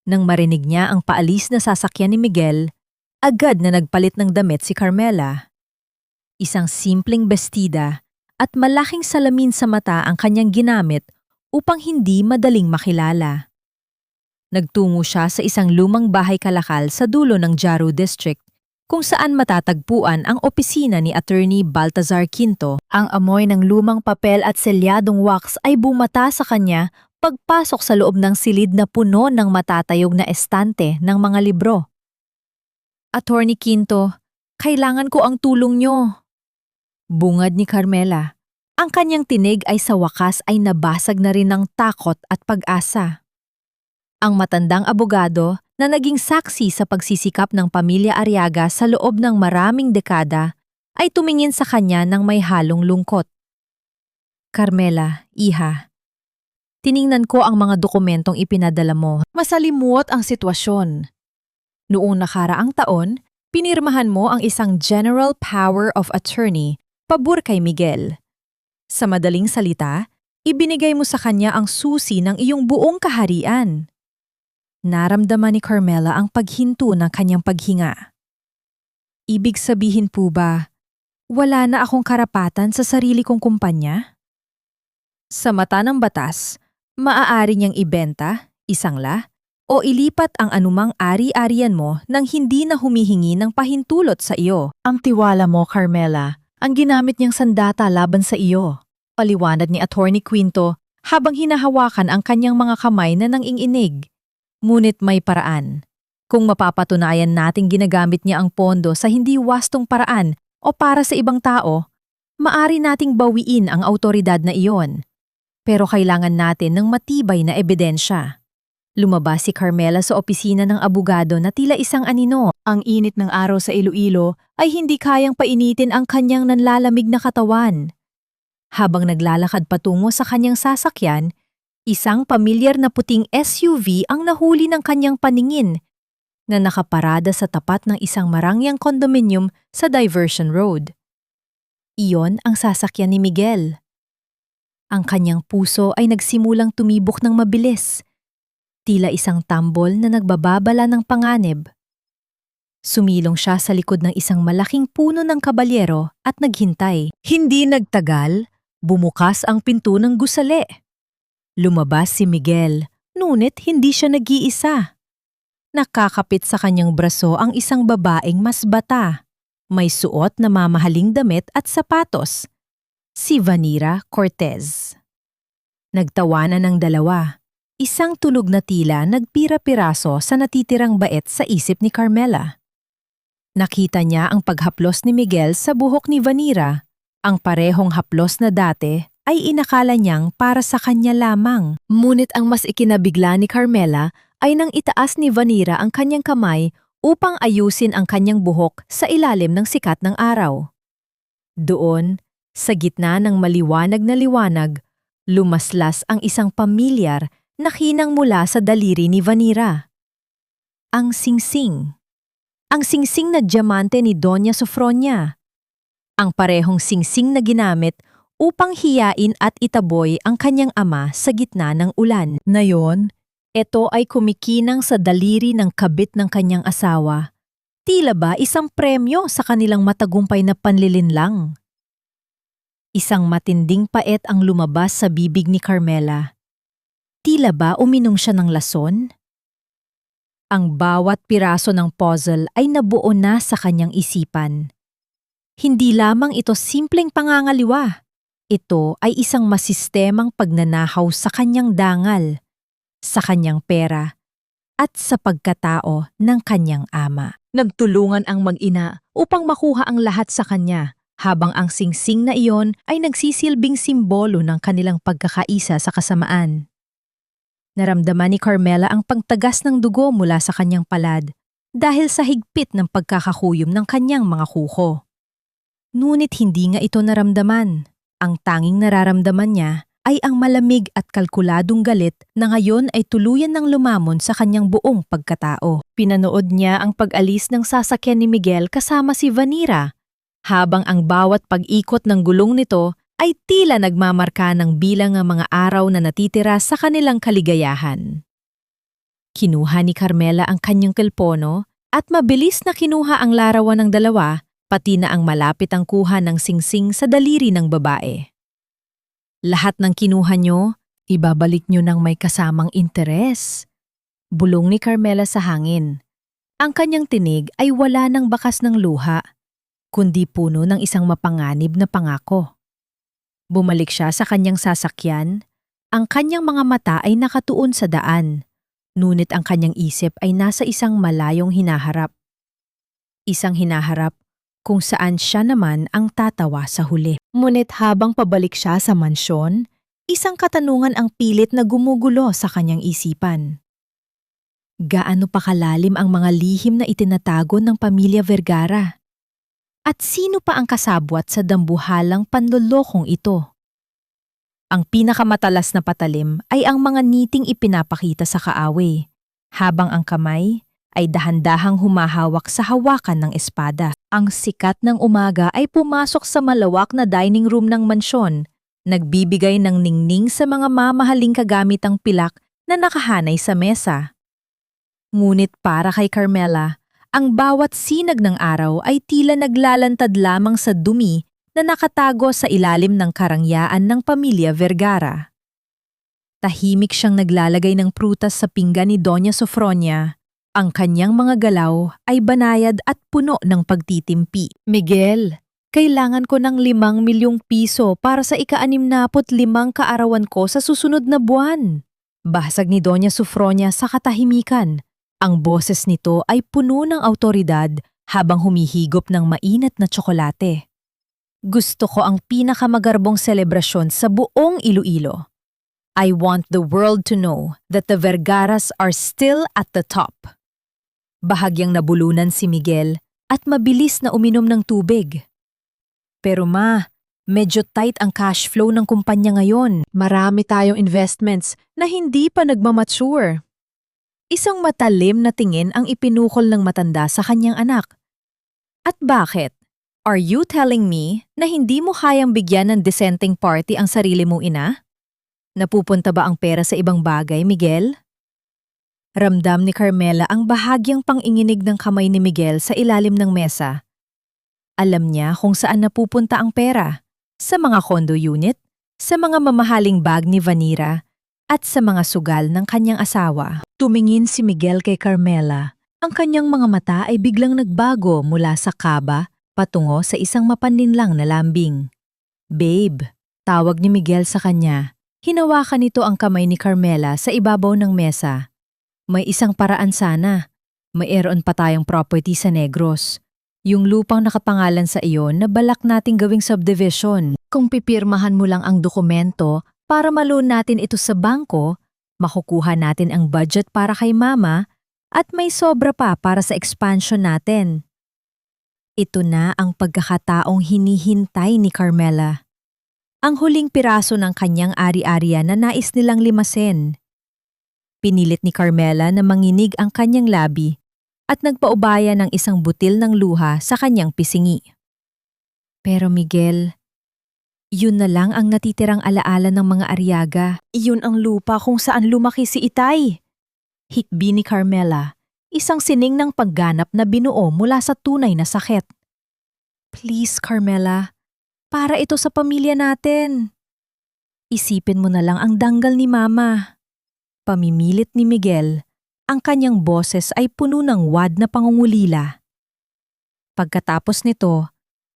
Nang marinig niya ang paalis na sasakyan ni Miguel, agad na nagpalit ng damit si Carmela. Isang simpleng bestida at malaking salamin sa mata ang kanyang ginamit upang hindi madaling makilala. Nagtungo siya sa isang lumang bahay kalakal sa dulo ng Jaru District kung saan matatagpuan ang opisina ni Attorney Baltazar Quinto. Ang amoy ng lumang papel at selyadong wax ay bumata sa kanya pagpasok sa loob ng silid na puno ng matatayog na estante ng mga libro. Attorney Quinto, kailangan ko ang tulong niyo. Bungad ni Carmela. Ang kanyang tinig ay sa wakas ay nabasag na rin ng takot at pag-asa. Ang matandang abogado na naging saksi sa pagsisikap ng pamilya Arriaga sa loob ng maraming dekada ay tumingin sa kanya ng may halong lungkot. Carmela, iha, tiningnan ko ang mga dokumentong ipinadala mo. Masalimuot ang sitwasyon. Noong nakaraang taon, pinirmahan mo ang isang General Power of Attorney pabor kay Miguel. Sa madaling salita, ibinigay mo sa kanya ang susi ng iyong buong kaharian. Naramdaman ni Carmela ang paghinto ng kanyang paghinga. Ibig sabihin po ba, wala na akong karapatan sa sarili kong kumpanya? Sa mata ng batas, maaari niyang ibenta, isangla, o ilipat ang anumang ari-arian mo nang hindi na humihingi ng pahintulot sa iyo. Ang tiwala mo, Carmela, ang ginamit niyang sandata laban sa iyo. Paliwanag ni Attorney Quinto habang hinahawakan ang kanyang mga kamay na nanginginig. Ngunit may paraan. Kung mapapatunayan nating ginagamit niya ang pondo sa hindi wastong paraan o para sa ibang tao, maari nating bawiin ang autoridad na iyon. Pero kailangan natin ng matibay na ebidensya. Lumabas si Carmela sa opisina ng abogado na tila isang anino. Ang init ng araw sa Iloilo ay hindi kayang painitin ang kanyang nanlalamig na katawan. Habang naglalakad patungo sa kanyang sasakyan, isang pamilyar na puting SUV ang nahuli ng kanyang paningin na nakaparada sa tapat ng isang marangyang kondominium sa Diversion Road. Iyon ang sasakyan ni Miguel. Ang kanyang puso ay nagsimulang tumibok ng mabilis, tila isang tambol na nagbababala ng panganib. Sumilong siya sa likod ng isang malaking puno ng kabalyero at naghintay. Hindi nagtagal, bumukas ang pinto ng gusali. Lumabas si Miguel, ngunit hindi siya nag-iisa. Nakakapit sa kanyang braso ang isang babaeng mas bata. May suot na mamahaling damit at sapatos. Si Vanira Cortez. Nagtawanan ng dalawa. Isang tunog na tila nagpira-piraso sa natitirang bait sa isip ni Carmela. Nakita niya ang paghaplos ni Miguel sa buhok ni Vanira. Ang parehong haplos na dati ay inakala niyang para sa kanya lamang. Ngunit ang mas ikinabigla ni Carmela ay nang itaas ni Vanira ang kanyang kamay upang ayusin ang kanyang buhok sa ilalim ng sikat ng araw. Doon, sa gitna ng maliwanag na liwanag, lumaslas ang isang pamilyar na hinang mula sa daliri ni Vanira. Ang singsing. Ang singsing na diamante ni Doña Sofronia. Ang parehong singsing na ginamit upang hiyain at itaboy ang kanyang ama sa gitna ng ulan. Ngayon, ito ay kumikinang sa daliri ng kabit ng kanyang asawa, Tila ba isang premyo sa kanilang matagumpay na panlilinlang? Isang matinding paet ang lumabas sa bibig ni Carmela. Tila ba uminom siya ng lason? Ang bawat piraso ng puzzle ay nabuo na sa kanyang isipan. Hindi lamang ito simpleng pangangaliwa. Ito ay isang masistemang pagnanahaw sa kanyang dangal, sa kanyang pera, at sa pagkatao ng kanyang ama. Nagtulungan ang mag-ina upang makuha ang lahat sa kanya, habang ang singsing na iyon ay nagsisilbing simbolo ng kanilang pagkakaisa sa kasamaan. Naramdaman ni Carmela ang pagtagas ng dugo mula sa kanyang palad dahil sa higpit ng pagkakakuyom ng kanyang mga kuko. Ngunit hindi nga ito naramdaman. Ang tanging nararamdaman niya ay ang malamig at kalkuladong galit na ngayon ay tuluyan ng lumamon sa kanyang buong pagkatao. Pinanood niya ang pag-alis ng sasakyan ni Miguel kasama si Vanira, habang ang bawat pag-ikot ng gulong nito ay tila nagmamarka ng bilang ng mga araw na natitira sa kanilang kaligayahan. Kinuha ni Carmela ang kanyang kelpono at mabilis na kinuha ang larawan ng dalawa, pati na ang malapit ang kuha ng singsing sa daliri ng babae. Lahat ng kinuha nyo, ibabalik nyo ng may kasamang interes. Bulong ni Carmela sa hangin. Ang kanyang tinig ay wala ng bakas ng luha, kundi puno ng isang mapanganib na pangako. Bumalik siya sa kanyang sasakyan, ang kanyang mga mata ay nakatuon sa daan, ngunit ang kanyang isip ay nasa isang malayong hinaharap. Isang hinaharap kung saan siya naman ang tatawa sa huli. Ngunit habang pabalik siya sa mansyon, isang katanungan ang pilit na gumugulo sa kanyang isipan. Gaano pa kalalim ang mga lihim na itinatago ng pamilya Vergara? At sino pa ang kasabwat sa dambuhalang panlolokong ito? Ang pinakamatalas na patalim ay ang mga niting ipinapakita sa kaaway, habang ang kamay ay dahan-dahang humahawak sa hawakan ng espada. Ang sikat ng umaga ay pumasok sa malawak na dining room ng mansyon, nagbibigay ng ningning sa mga mamahaling kagamitang pilak na nakahanay sa mesa. Ngunit para kay Carmela, ang bawat sinag ng araw ay tila naglalantad lamang sa dumi na nakatago sa ilalim ng karangyaan ng pamilya Vergara. Tahimik siyang naglalagay ng prutas sa pinggan ni Doña Sofronia. Ang kanyang mga galaw ay banayad at puno ng pagtitimpi. Miguel, kailangan ko ng 5 milyong piso para sa ika-65 kaarawan ko sa susunod na buwan. Bahasag ni Doña Sofronia sa katahimikan. Ang boses nito ay puno ng awtoridad habang humihigop ng mainit na tsokolate. Gusto ko ang pinakamagarbong selebrasyon sa buong Iloilo. I want the world to know that the Vergaras are still at the top. Bahagyang nabulunan si Miguel at mabilis na uminom ng tubig. Pero ma, medyo tight ang cash flow ng kumpanya ngayon. Marami tayong investments na hindi pa nagmamature. Isang matalim na tingin ang ipinukol ng matanda sa kanyang anak. At bakit? Are you telling me na hindi mo kayang bigyan ng disenteng party ang sarili mong ina? Napupunta ba ang pera sa ibang bagay, Miguel? Ramdam ni Carmela ang bahagyang panginginig ng kamay ni Miguel sa ilalim ng mesa. Alam niya kung saan napupunta ang pera. Sa mga condo unit, sa mga mamahaling bag ni Vanira, at sa mga sugal ng kanyang asawa. Tumingin si Miguel kay Carmela. Ang kanyang mga mata ay biglang nagbago mula sa kaba patungo sa isang mapanlinlang na lambing. Babe, tawag ni Miguel sa kanya. Hinawakan nito ang kamay ni Carmela sa ibabaw ng mesa. May isang paraan sana. Mayroon pa tayong property sa Negros. Yung lupang nakapangalan sa iyo na balak nating gawing subdivision. Kung pipirmahan mo lang ang dokumento para ma-loan natin ito sa bangko, makukuha natin ang budget para kay mama at may sobra pa para sa expansion natin. Ito na ang pagkakataong hinihintay ni Carmela. Ang huling piraso ng kanyang ari-arian na nais nilang limasin. Pinilit ni Carmela na manginig ang kanyang labi at nagpaubaya ng isang butil ng luha sa kanyang pisingi. Pero Miguel, yun na lang ang natitirang alaala ng mga Arriaga. Iyon ang lupa kung saan lumaki si Itay. Hikbi ni Carmela, Isang sining ng pagganap na binuo mula sa tunay na sakit. Please, Carmela, para ito sa pamilya natin. Isipin mo na lang ang danggal ni Mama. Pamimilit ni Miguel, ang kanyang boses ay puno ng wad na pangungulila. Pagkatapos nito,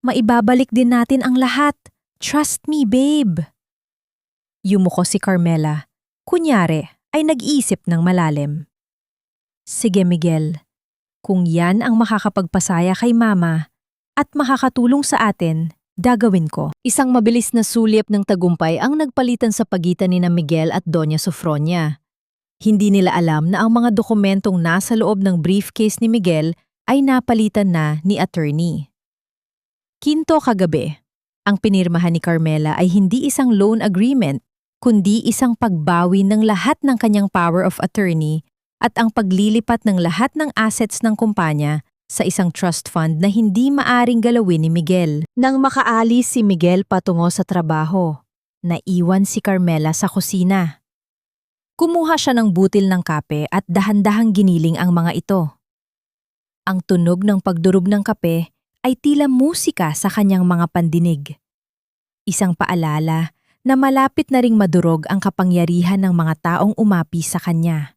maibabalik din natin ang lahat. Trust me, babe. Yumuko si Carmela. Kunyari, ay nag-iisip ng malalim. Sige, Miguel. Kung yan ang makakapagpasaya kay Mama at makakatulong sa atin, gagawin ko. Isang mabilis na sulyap ng tagumpay ang nagpalitan sa pagitan ni na Miguel at Doña Sofronia. Hindi nila alam na ang mga dokumentong nasa loob ng briefcase ni Miguel ay napalitan na ni attorney. Kinto kagabi, ang pinirmahan ni Carmela ay hindi isang loan agreement, kundi isang pagbawi ng lahat ng kanyang power of attorney at ang paglilipat ng lahat ng assets ng kumpanya sa isang trust fund na hindi maaring galawin ni Miguel. Nang makaalis si Miguel patungo sa trabaho, naiwan si Carmela sa kusina. Kumuha siya ng butil ng kape at dahan-dahang giniling ang mga ito. Ang tunog ng pagdurog ng kape ay tila musika sa kanyang mga pandinig. Isang paalala na malapit na ring madurog ang kapangyarihan ng mga taong umapi sa kanya.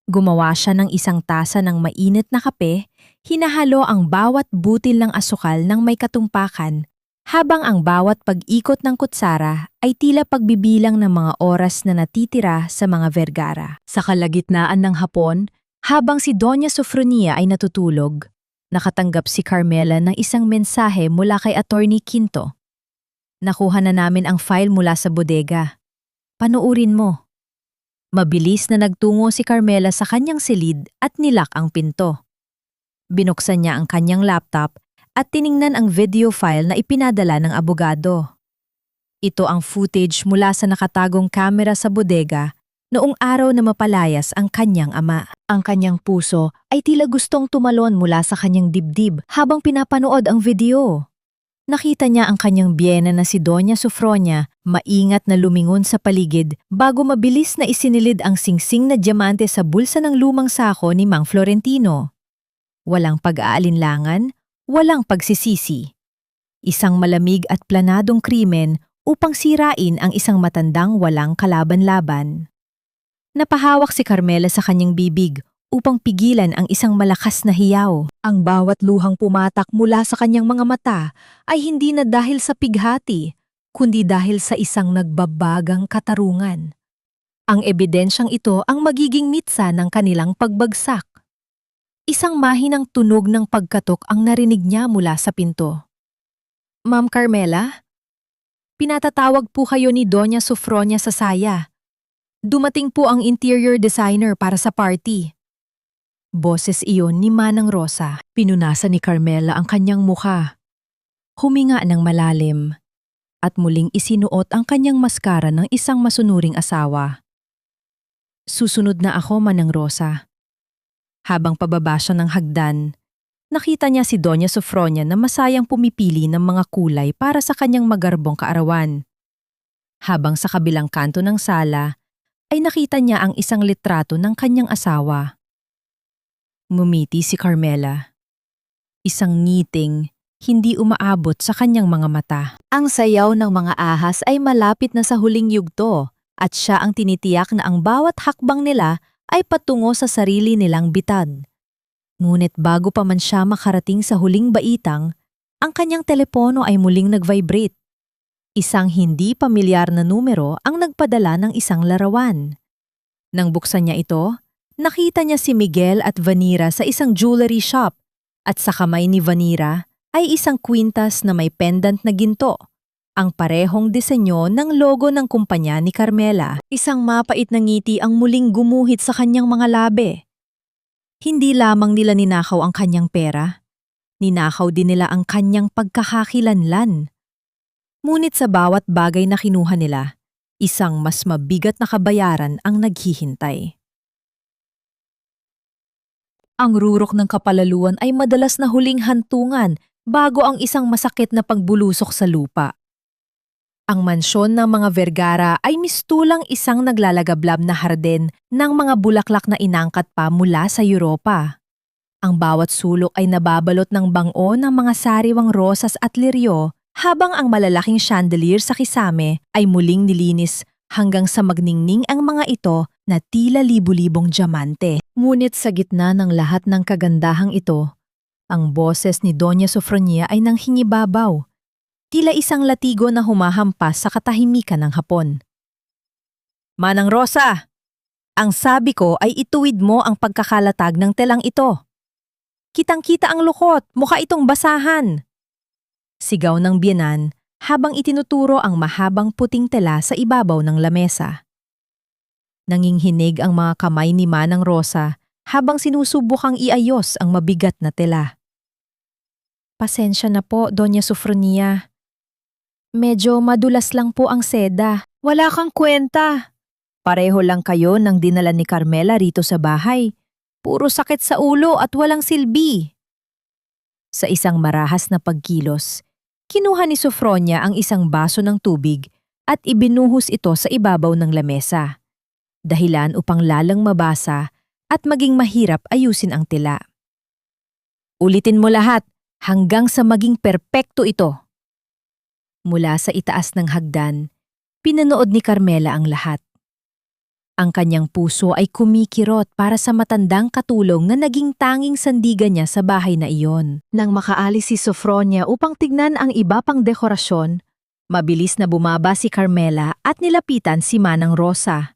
Gumawa siya ng isang tasa ng mainit na kape, hinahalo ang bawat butil ng asukal ng may katumpakan, habang ang bawat pag-ikot ng kutsara ay tila pagbibilang ng mga oras na natitira sa mga Vergara. Sa kalagitnaan ng hapon, habang si Doña Sofronia ay natutulog, nakatanggap si Carmela ng isang mensahe mula kay Attorney Quinto. Nakuha na namin ang file mula sa bodega. Panuurin mo. Mabilis na nagtungo si Carmela sa kanyang silid at nilak ang pinto. Binuksan niya ang kanyang laptop at tiningnan ang video file na ipinadala ng abogado. Ito ang footage mula sa nakatagong kamera sa bodega noong araw na mapalayas ang kanyang ama. Ang kanyang puso ay tila gustong tumalon mula sa kanyang dibdib habang pinapanood ang video. Nakita niya ang kanyang biyena na si Doña Sofronia maingat na lumingon sa paligid bago mabilis na isinilid ang singsing na diamante sa bulsa ng lumang sako ni Mang Florentino. Walang pag-aalinlangan, walang pagsisisi. Isang malamig at planadong krimen upang sirain ang isang matandang walang kalaban-laban. Napahawak si Carmela sa kanyang bibig upang pigilan ang isang malakas na hiyaw. Ang bawat luhang pumatak mula sa kanyang mga mata ay hindi na dahil sa pighati, kundi dahil sa isang nagbabagang katarungan. Ang ebidensyang ito ang magiging mitsa ng kanilang pagbagsak. Isang mahinang tunog ng pagkatok ang narinig niya mula sa pinto. Ma'am Carmela? Pinatatawag po kayo ni Doña Sofronia sa saya. Dumating po ang interior designer para sa party. Boses iyon ni Manang Rosa. Pinunasan ni Carmela ang kanyang mukha. Huminga ng malalim at muling isinuot ang kanyang maskara ng isang masunuring asawa. Susunod na ako, Manang Rosa. Habang pababa siya ng hagdan, nakita niya si Doña Sofronia na masayang pumipili ng mga kulay para sa kanyang magarbong kaarawan. Habang sa kabilang kanto ng sala, ay nakita niya ang isang litrato ng kanyang asawa. Ngumiti si Carmela. Isang ngiting, hindi umaabot sa kanyang mga mata. Ang sayaw ng mga ahas ay malapit na sa huling yugto at siya ang tinitiyak na ang bawat hakbang nila ay patungo sa sarili nilang bitad. Ngunit bago pa man siya makarating sa huling baitang, ang kanyang telepono ay muling nag-vibrate. Isang hindi pamilyar na numero ang nagpadala ng isang larawan. Nang buksan niya ito, nakita niya si Miguel at Vanira sa isang jewelry shop at sa kamay ni Vanira ay isang kwintas na may pendant na ginto, ang parehong disenyo ng logo ng kumpanya ni Carmela. Isang mapait na ngiti ang muling gumuhit sa kanyang mga labi. Hindi lamang nila ninakaw ang kanyang pera, ninakaw din nila ang kanyang pagkakakilanlan. Ngunit sa bawat bagay na kinuha nila, isang mas mabigat na kabayaran ang naghihintay. Ang rurok ng kapalaluan ay madalas na huling hantungan bago ang isang masakit na pagbulusok sa lupa. Ang mansyon ng mga Vergara ay mistulang isang naglalagablab na harden ng mga bulaklak na inangkat pa mula sa Europa. Ang bawat sulok ay nababalot ng bango ng mga sariwang rosas at liryo, habang ang malalaking chandelier sa kisame ay muling nilinis hanggang sa magningning ang mga ito na tila libu-libong diamante. Ngunit sa gitna ng lahat ng kagandahang ito, ang boses ni Doña Sofronia ay nanghingibabaw, tila isang latigo na humahampas sa katahimikan ng hapon. Manang Rosa, ang sabi ko ay ituwid mo ang pagkakalatag ng telang ito. Kitang-kita ang lukot, mukha itong basahan. Sigaw ng biyenan habang itinuturo ang mahabang puting tela sa ibabaw ng lamesa. Nanginghinig ang mga kamay ni Manang Rosa habang sinusubukang iayos ang mabigat na tela. Pasensya na po, Doña Sofronia. Medyo madulas lang po ang seda. Wala kang kwenta. Pareho lang kayo ng dinala ni Carmela rito sa bahay. Puro sakit sa ulo at walang silbi. Sa isang marahas na pagkilos, kinuha ni Sofronia ang isang baso ng tubig at ibinuhos ito sa ibabaw ng lamesa, dahilan upang lalang mabasa at maging mahirap ayusin ang tela. Ulitin mo lahat hanggang sa maging perpekto ito. Mula sa itaas ng hagdan, pinanood ni Carmela ang lahat. Ang kanyang puso ay kumikirot para sa matandang katulong na naging tanging sandigan niya sa bahay na iyon. Nang makaalis si Sofronia upang tignan ang iba pang dekorasyon, mabilis na bumaba si Carmela at nilapitan si Manang Rosa.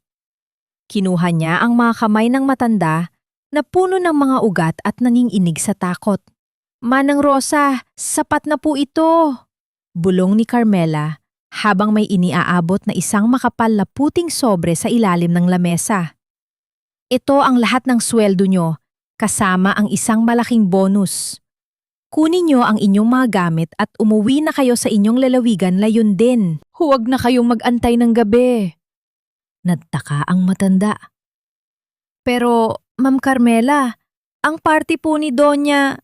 Kinuha niya ang mga kamay ng matanda na puno ng mga ugat at nanginginig sa takot. Manang Rosa, sapat na po ito! Bulong ni Carmela habang may iniaabot na isang makapal na puting sobre sa ilalim ng lamesa. Ito ang lahat ng sweldo nyo, kasama ang isang malaking bonus. Kunin nyo ang inyong mga gamit at umuwi na kayo sa inyong lalawigan layon din. Huwag na kayong mag-antay ng gabi. Nagtaka ang matanda. Pero, Ma'am Carmela, ang party po ni Donya...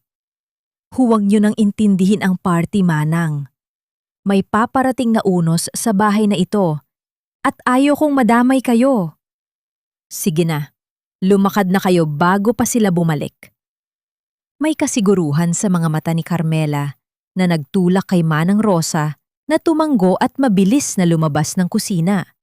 Huwag nyo nang intindihin ang party, Manang. May paparating na unos sa bahay na ito at ayaw kong madamay kayo. Sige na, lumakad na kayo bago pa sila bumalik. May kasiguruhan sa mga mata ni Carmela na nagtulak kay Manang Rosa na tumanggo at mabilis na lumabas ng kusina.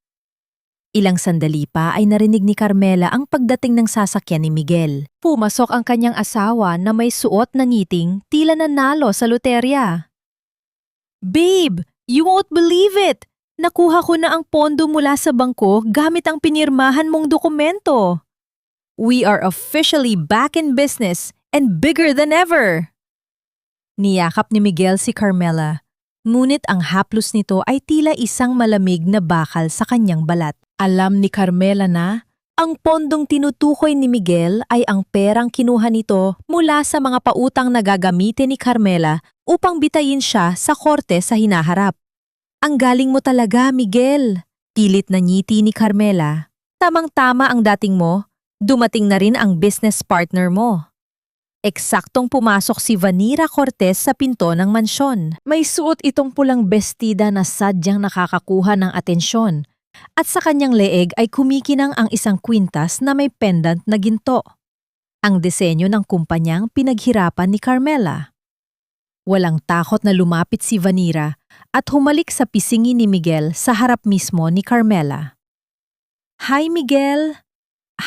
Ilang sandali pa ay narinig ni Carmela ang pagdating ng sasakyan ni Miguel. Pumasok ang kanyang asawa na may suot na ngiting tila nanalo sa loterya. Babe, you won't believe it! Nakuha ko na ang pondo mula sa bangko gamit ang pinirmahan mong dokumento. We are officially back in business and bigger than ever! Niyakap ni Miguel si Carmela, ngunit ang haplos nito ay tila isang malamig na bakal sa kanyang balat. Alam ni Carmela na ang pondong tinutukoy ni Miguel ay ang perang kinuha nito mula sa mga pautang na gagamitin ni Carmela upang bitayin siya sa korte sa hinaharap. Ang galing mo talaga, Miguel. Pilit na ngiti ni Carmela. Tamang-tama ang dating mo, dumating na rin ang business partner mo. Eksaktong pumasok si Vanira Cortez sa pinto ng mansyon. May suot itong pulang bestida na sadyang nakakakuha ng atensyon at sa kanyang leeg ay kumikinang ang isang kwintas na may pendant na ginto. Ang disenyo ng kumpanyang pinaghirapan ni Carmela. Walang takot na lumapit si Vanira at humalik sa pisngi ni Miguel sa harap mismo ni Carmela. Hi Miguel!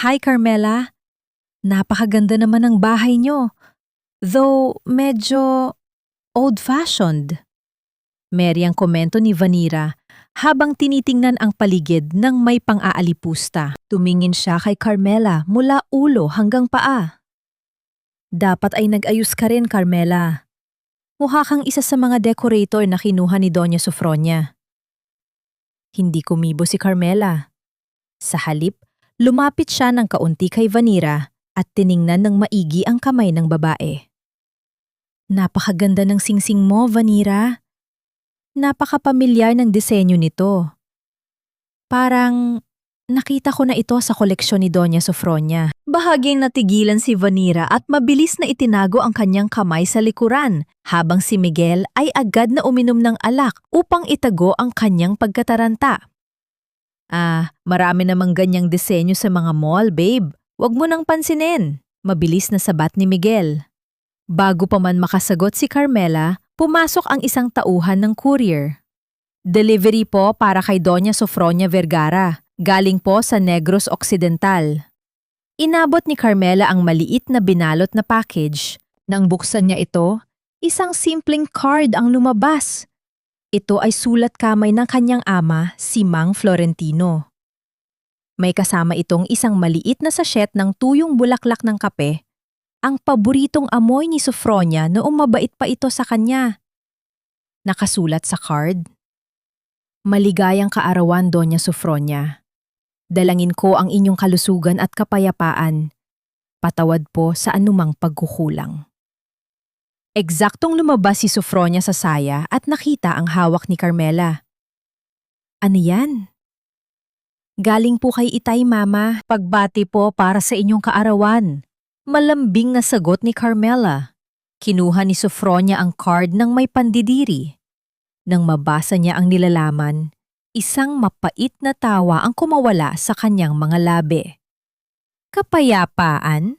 Hi Carmela! Napakaganda naman ang bahay nyo, though medyo old-fashioned. Meryang komento ni Vanira habang tinitingnan ang paligid ng may pang-aalipusta. Tumingin siya kay Carmela mula ulo hanggang paa. Dapat ay nag-ayos ka rin, Carmela. Mukha kang isa sa mga decorator na kinuha ni Doña Sofronia. Hindi kumibo si Carmela. Sa halip, lumapit siya ng kaunti kay Vanira at tiningnan ng maigi ang kamay ng babae. Napakaganda ng singsing mo, Vanira. Napakapamilyar ng disenyo nito. Parang Nakita ko na ito sa koleksyon ni Doña Sofronia. Bahagyang natigilan si Vanira at mabilis na itinago ang kanyang kamay sa likuran, habang si Miguel ay agad na uminom ng alak upang itago ang kanyang pagkataranta. Marami namang ganyang disenyo sa mga mall, babe. Huwag mo nang pansinin. Mabilis na sabat ni Miguel. Bago pa man makasagot si Carmela, pumasok ang isang tauhan ng courier. Delivery po para kay Doña Sofronia Vergara. Galing po sa Negros Occidental. Inabot ni Carmela ang maliit na binalot na package. Nang buksan niya ito, isang simpleng card ang lumabas. Ito ay sulat kamay ng kanyang ama, si Mang Florentino. May kasama itong isang maliit na sachet ng tuyong bulaklak ng kape, ang paboritong amoy ni Sofronia noong mabait pa ito sa kanya. Nakasulat sa card, "Maligayang kaarawan, Doña Sofronia. Dalangin ko ang inyong kalusugan at kapayapaan. Patawad po sa anumang pagkukulang." Eksaktong lumabas si Sofronia sa saya at nakita ang hawak ni Carmela. "Ano yan?" "Galing po kay Itay, Mama. Pagbati po para sa inyong kaarawan." Malambing na sagot ni Carmela. Kinuha ni Sofronia ang card ng may pandidiri. Nang mabasa niya ang nilalaman, isang mapait na tawa ang kumawala sa kanyang mga labi. "Kapayapaan?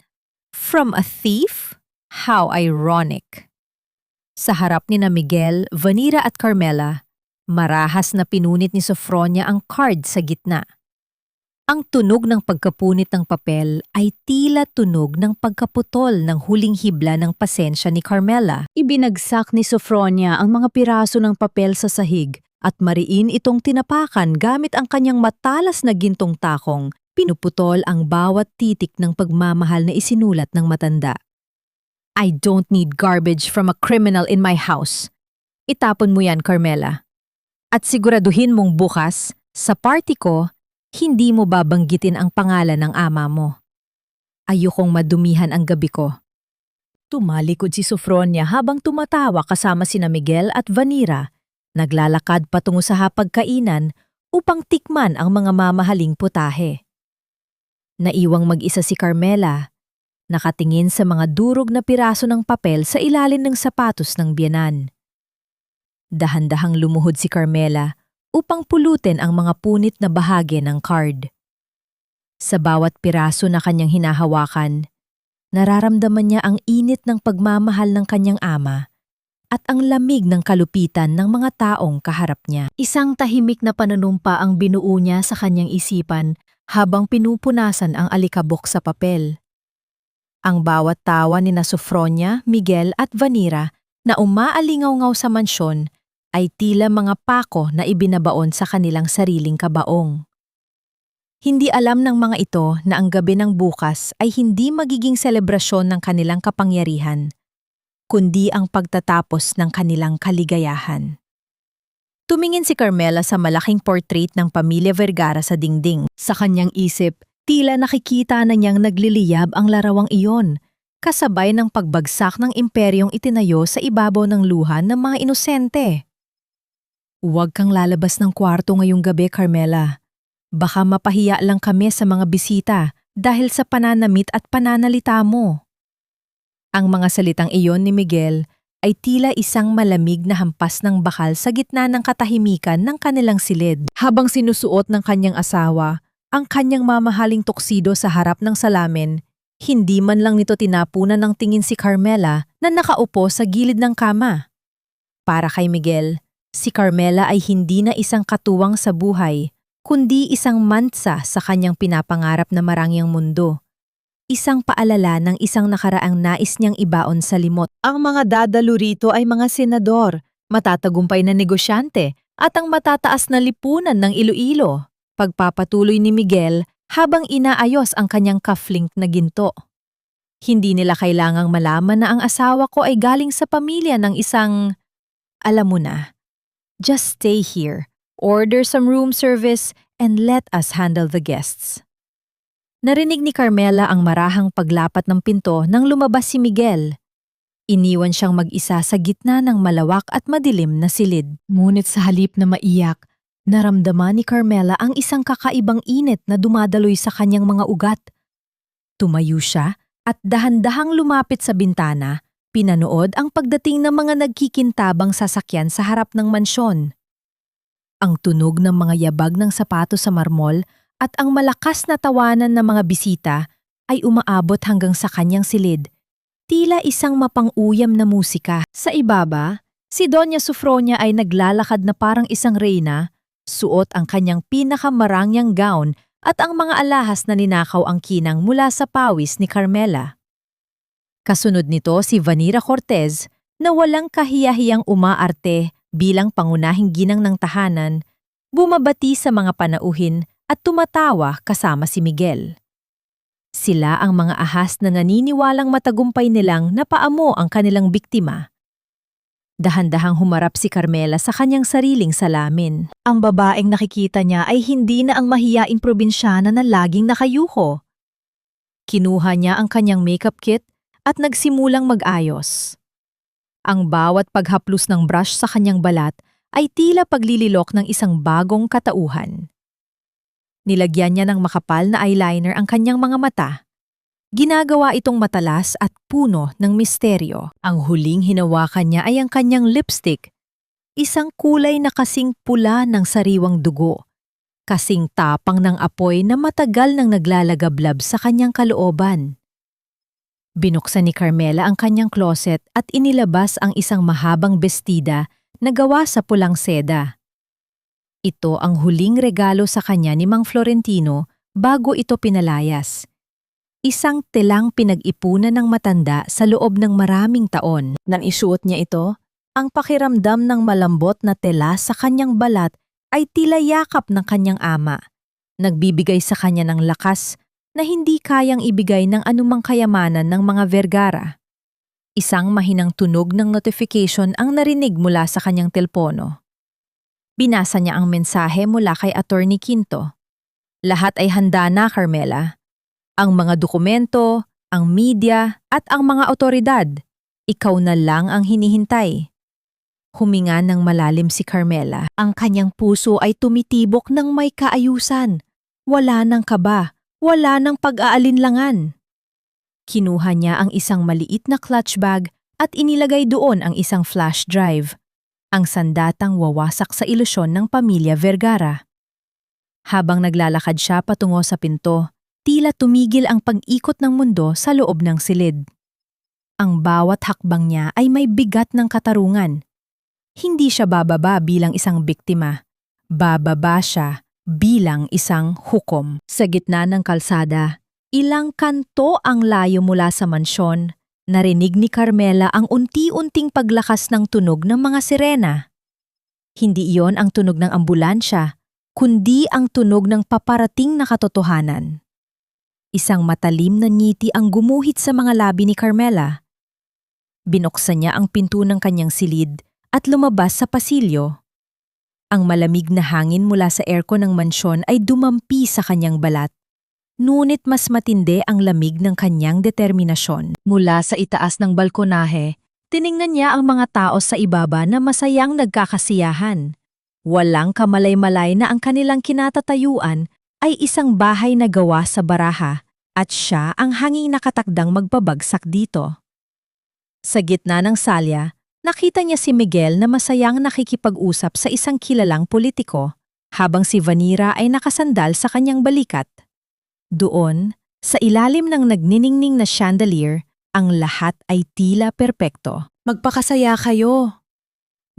From a thief? How ironic." Sa harap ni na Miguel, Vanira at Carmela, marahas na pinunit ni Sofronia ang card sa gitna. Ang tunog ng pagkapunit ng papel ay tila tunog ng pagkaputol ng huling hibla ng pasensya ni Carmela. Ibinagsak ni Sofronia ang mga piraso ng papel sa sahig at mariin itong tinapakan gamit ang kanyang matalas na gintong takong. Pinuputol ang bawat titik ng pagmamahal na isinulat ng matanda. "I don't need garbage from a criminal in my house. Itapon mo yan, Carmela. At siguraduhin mong bukas, sa party ko, hindi mo babanggitin ang pangalan ng ama mo. Ayokong madumihan ang gabi ko." Tumalikod si Sofronia habang tumatawa kasama sina Miguel at Vanira. Naglalakad patungo sa hapagkainan upang tikman ang mga mamahaling putahe. Naiwang mag-isa si Carmela, nakatingin sa mga durog na piraso ng papel sa ilalim ng sapatos ng biyenan. Dahan-dahang lumuhod si Carmela upang pulutin ang mga punit na bahagi ng card. Sa bawat piraso na kanyang hinahawakan, nararamdaman niya ang init ng pagmamahal ng kanyang ama at ang lamig ng kalupitan ng mga taong kaharap niya. Isang tahimik na panunumpa ang binuo niya sa kanyang isipan habang pinupunasan ang alikabok sa papel. Ang bawat tawa ni na Sofronia, Miguel at Vanira na umaalingaw-ngaw sa mansyon ay tila mga pako na ibinabaon sa kanilang sariling kabaong. Hindi alam ng mga ito na ang gabi ng bukas ay hindi magiging selebrasyon ng kanilang kapangyarihan, kundi ang pagtatapos ng kanilang kaligayahan. Tumingin si Carmela sa malaking portrait ng pamilya Vergara sa dingding. Sa kanyang isip, tila nakikita na niyang nagliliyab ang larawang iyon, kasabay ng pagbagsak ng imperyong itinayo sa ibabaw ng luha ng mga inosente. "Huwag kang lalabas ng kwarto ngayong gabi, Carmela. Baka mapahiya lang kami sa mga bisita dahil sa pananamit at pananalita mo." Ang mga salitang iyon ni Miguel ay tila isang malamig na hampas ng bakal sa gitna ng katahimikan ng kanilang silid. Habang sinusuot ng kanyang asawa ang kanyang mamahaling tuksido sa harap ng salamin, hindi man lang nito tinapunan ng tingin si Carmela na nakaupo sa gilid ng kama. Para kay Miguel, si Carmela ay hindi na isang katuwang sa buhay, kundi isang mansa sa kanyang pinapangarap na marangyang mundo. Isang paalala ng isang nakaraang nais niyang ibaon sa limot. Ang mga dadalo rito ay mga senador, matatagumpay na negosyante, at ang matataas na lipunan ng Iloilo. Pagpapatuloy ni Miguel habang inaayos ang kanyang cufflink na ginto. Hindi nila kailangang malaman na ang asawa ko ay galing sa pamilya ng isang... Alam mo na, just stay here, order some room service, and let us handle the guests. Narinig ni Carmela ang marahang paglapat ng pinto nang lumabas si Miguel. Iniwan siyang mag-isa sa gitna ng malawak at madilim na silid. Ngunit sa halip na maiyak, Naramdaman ni Carmela ang isang kakaibang init na dumadaloy sa kanyang mga ugat. Tumayo siya at dahan-dahang lumapit sa bintana, pinanood ang pagdating ng mga nagkikintabang sasakyan sa harap ng mansyon. Ang tunog ng mga yabag ng sapatos sa marmol at ang malakas na tawanan ng mga bisita ay umaabot hanggang sa kanyang silid. Tila isang mapang-uyam na musika. Sa ibaba, si Doña Sofronia ay naglalakad na parang isang reyna, suot ang kanyang pinakamarangyang gown at ang mga alahas na ninakaw ang kinang mula sa pawis ni Carmela. Kasunod nito si Vanira Cortez na walang kahiyahiyang umaarte bilang pangunahing ginang ng tahanan, bumabati sa mga panauhin at tumatawa kasama si Miguel. Sila ang mga ahas na naniniwalang matagumpay nilang napaamo ang kanilang biktima. Dahan-dahang humarap si Carmela sa kanyang sariling salamin. Ang babaeng nakikita niya ay hindi na ang mahiyaing probinsyana na laging nakayuko. Kinuha niya ang kanyang makeup kit at nagsimulang mag-ayos. Ang bawat paghaplos ng brush sa kanyang balat ay tila paglililok ng isang bagong katauhan. Nilagyan niya ng makapal na eyeliner ang kanyang mga mata. Ginagawa itong matalas at puno ng misteryo. Ang huling hinawakan niya ay ang kanyang lipstick, isang kulay na kasing pula ng sariwang dugo, kasing tapang ng apoy na matagal nang naglalagablab sa kanyang kalooban. Binuksan ni Carmela ang kanyang closet at inilabas ang isang mahabang bestida na gawa sa pulang seda. Ito ang huling regalo sa kanya ni Mang Florentino bago ito pinalayas. Isang telang pinag-ipunan ng matanda sa loob ng maraming taon. Nang isuot niya ito, ang pakiramdam ng malambot na tela sa kanyang balat ay tila yakap ng kanyang ama. Nagbibigay sa kanya ng lakas na hindi kayang ibigay ng anumang kayamanan ng mga Vergara. Isang mahinang tunog ng notification ang narinig mula sa kanyang telpono. Binasa niya ang mensahe mula kay Attorney Quinto. Lahat ay handa na, Carmela. Ang mga dokumento, ang media, at ang mga otoridad. Ikaw na lang ang hinihintay. Huminga ng malalim si Carmela. Ang kanyang puso ay tumitibok ng may kaayusan. Wala ng kaba, wala ng pag-aalinlangan. Kinuha niya ang isang maliit na clutch bag at inilagay doon ang isang flash drive. Ang sandatang wawasak sa ilusyon ng pamilya Vergara. Habang naglalakad siya patungo sa pinto, tila tumigil ang pag-ikot ng mundo sa loob ng silid. Ang bawat hakbang niya ay may bigat ng katarungan. Hindi siya bababa bilang isang biktima. Bababa siya bilang isang hukom. Sa gitna ng kalsada, ilang kanto ang layo mula sa mansyon. Narinig ni Carmela ang unti-unting paglakas ng tunog ng mga sirena. Hindi iyon ang tunog ng ambulansya, kundi ang tunog ng paparating na katotohanan. Isang matalim na ngiti ang gumuhit sa mga labi ni Carmela. Binuksan niya ang pinto ng kanyang silid at lumabas sa pasilyo. Ang malamig na hangin mula sa aircon ng mansyon ay dumampi sa kanyang balat. Ngunit mas matindi ang lamig ng kanyang determinasyon. Mula sa itaas ng balkonahe, tiningnan niya ang mga tao sa ibaba na masayang nagkakasiyahan. Walang kamalay-malay na ang kanilang kinatatayuan ay isang bahay na gawa sa baraha at siya ang hanging nakatakdang magbabagsak dito. Sa gitna ng salya, nakita niya si Miguel na masayang nakikipag-usap sa isang kilalang politiko habang si Vanira ay nakasandal sa kanyang balikat. Doon, sa ilalim ng nagniningning na chandelier, ang lahat ay tila perpekto. Magpakasaya kayo!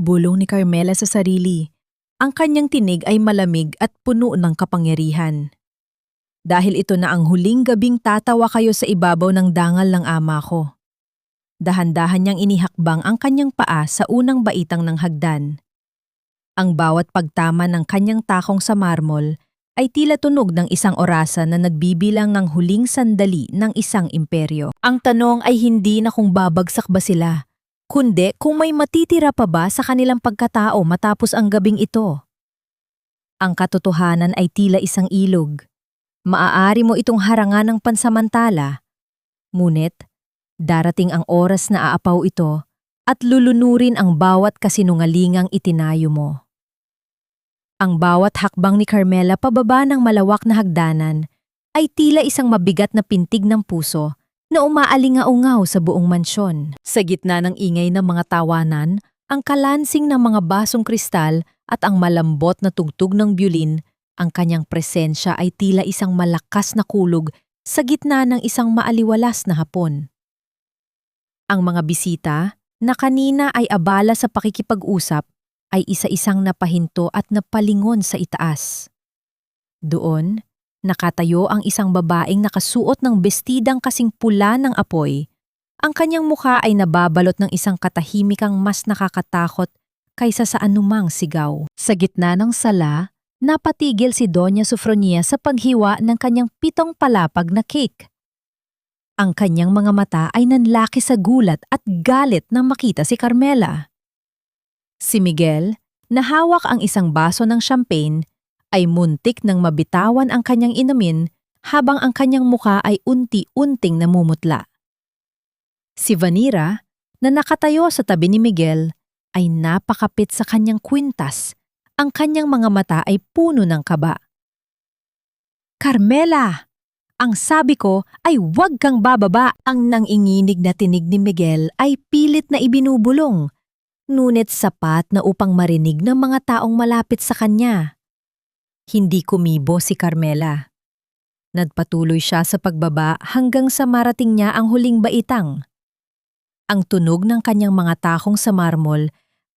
Bulong ni Carmela sa sarili. Ang kanyang tinig ay malamig at puno ng kapangyarihan. Dahil ito na ang huling gabing tatawa kayo sa ibabaw ng dangal ng ama ko. Dahan-dahan niyang inihakbang ang kanyang paa sa unang baitang ng hagdan. Ang bawat pagtama ng kanyang takong sa marmol ay tila tunog ng isang orasan na nagbibilang ng huling sandali ng isang imperyo. Ang tanong ay hindi na kung babagsak ba sila, kundi kung may matitira pa ba sa kanilang pagkatao matapos ang gabing ito. Ang katotohanan ay tila isang ilog. Maaari mo itong harangan ng pansamantala. Ngunit, darating ang oras na aapaw ito at lulunurin ang bawat kasinungalingang itinayo mo. Ang bawat hakbang ni Carmela pababa ng malawak na hagdanan ay tila isang mabigat na pintig ng puso na umaalingaungaw sa buong mansyon. Sa gitna ng ingay ng mga tawanan, ang kalansing ng mga basong kristal at ang malambot na tugtog ng biolin, ang kanyang presensya ay tila isang malakas na kulog sa gitna ng isang maaliwalas na hapon. Ang mga bisita, na kanina ay abala sa pakikipag-usap, ay isa-isang napahinto at napalingon sa itaas. Doon, nakatayo ang isang babaeng nakasuot ng bestidang kasing pula ng apoy. Ang kanyang mukha ay nababalot ng isang katahimikang mas nakakatakot kaysa sa anumang sigaw. Sa gitna ng sala, napatigil si Doña Sofronia sa paghiwa ng kanyang 7 palapag na cake. Ang kanyang mga mata ay nanlaki sa gulat at galit nang makita si Carmela. Si Miguel, na hawak ang isang baso ng champagne, ay muntik nang mabitawan ang kanyang inumin habang ang kanyang mukha ay unti-unting namumutla. Si Vanira, na nakatayo sa tabi ni Miguel, ay napakapit sa kanyang kwintas. Ang kanyang mga mata ay puno ng kaba. "Carmela! Ang sabi ko ay huwag kang bababa!" Ang nanginginig na tinig ni Miguel ay pilit na ibinubulong, ngunit sapat na upang marinig ng mga taong malapit sa kanya. Hindi kumibo si Carmela. Nagpatuloy siya sa pagbaba hanggang sa marating niya ang huling baitang. Ang tunog ng kanyang mga takong sa marmol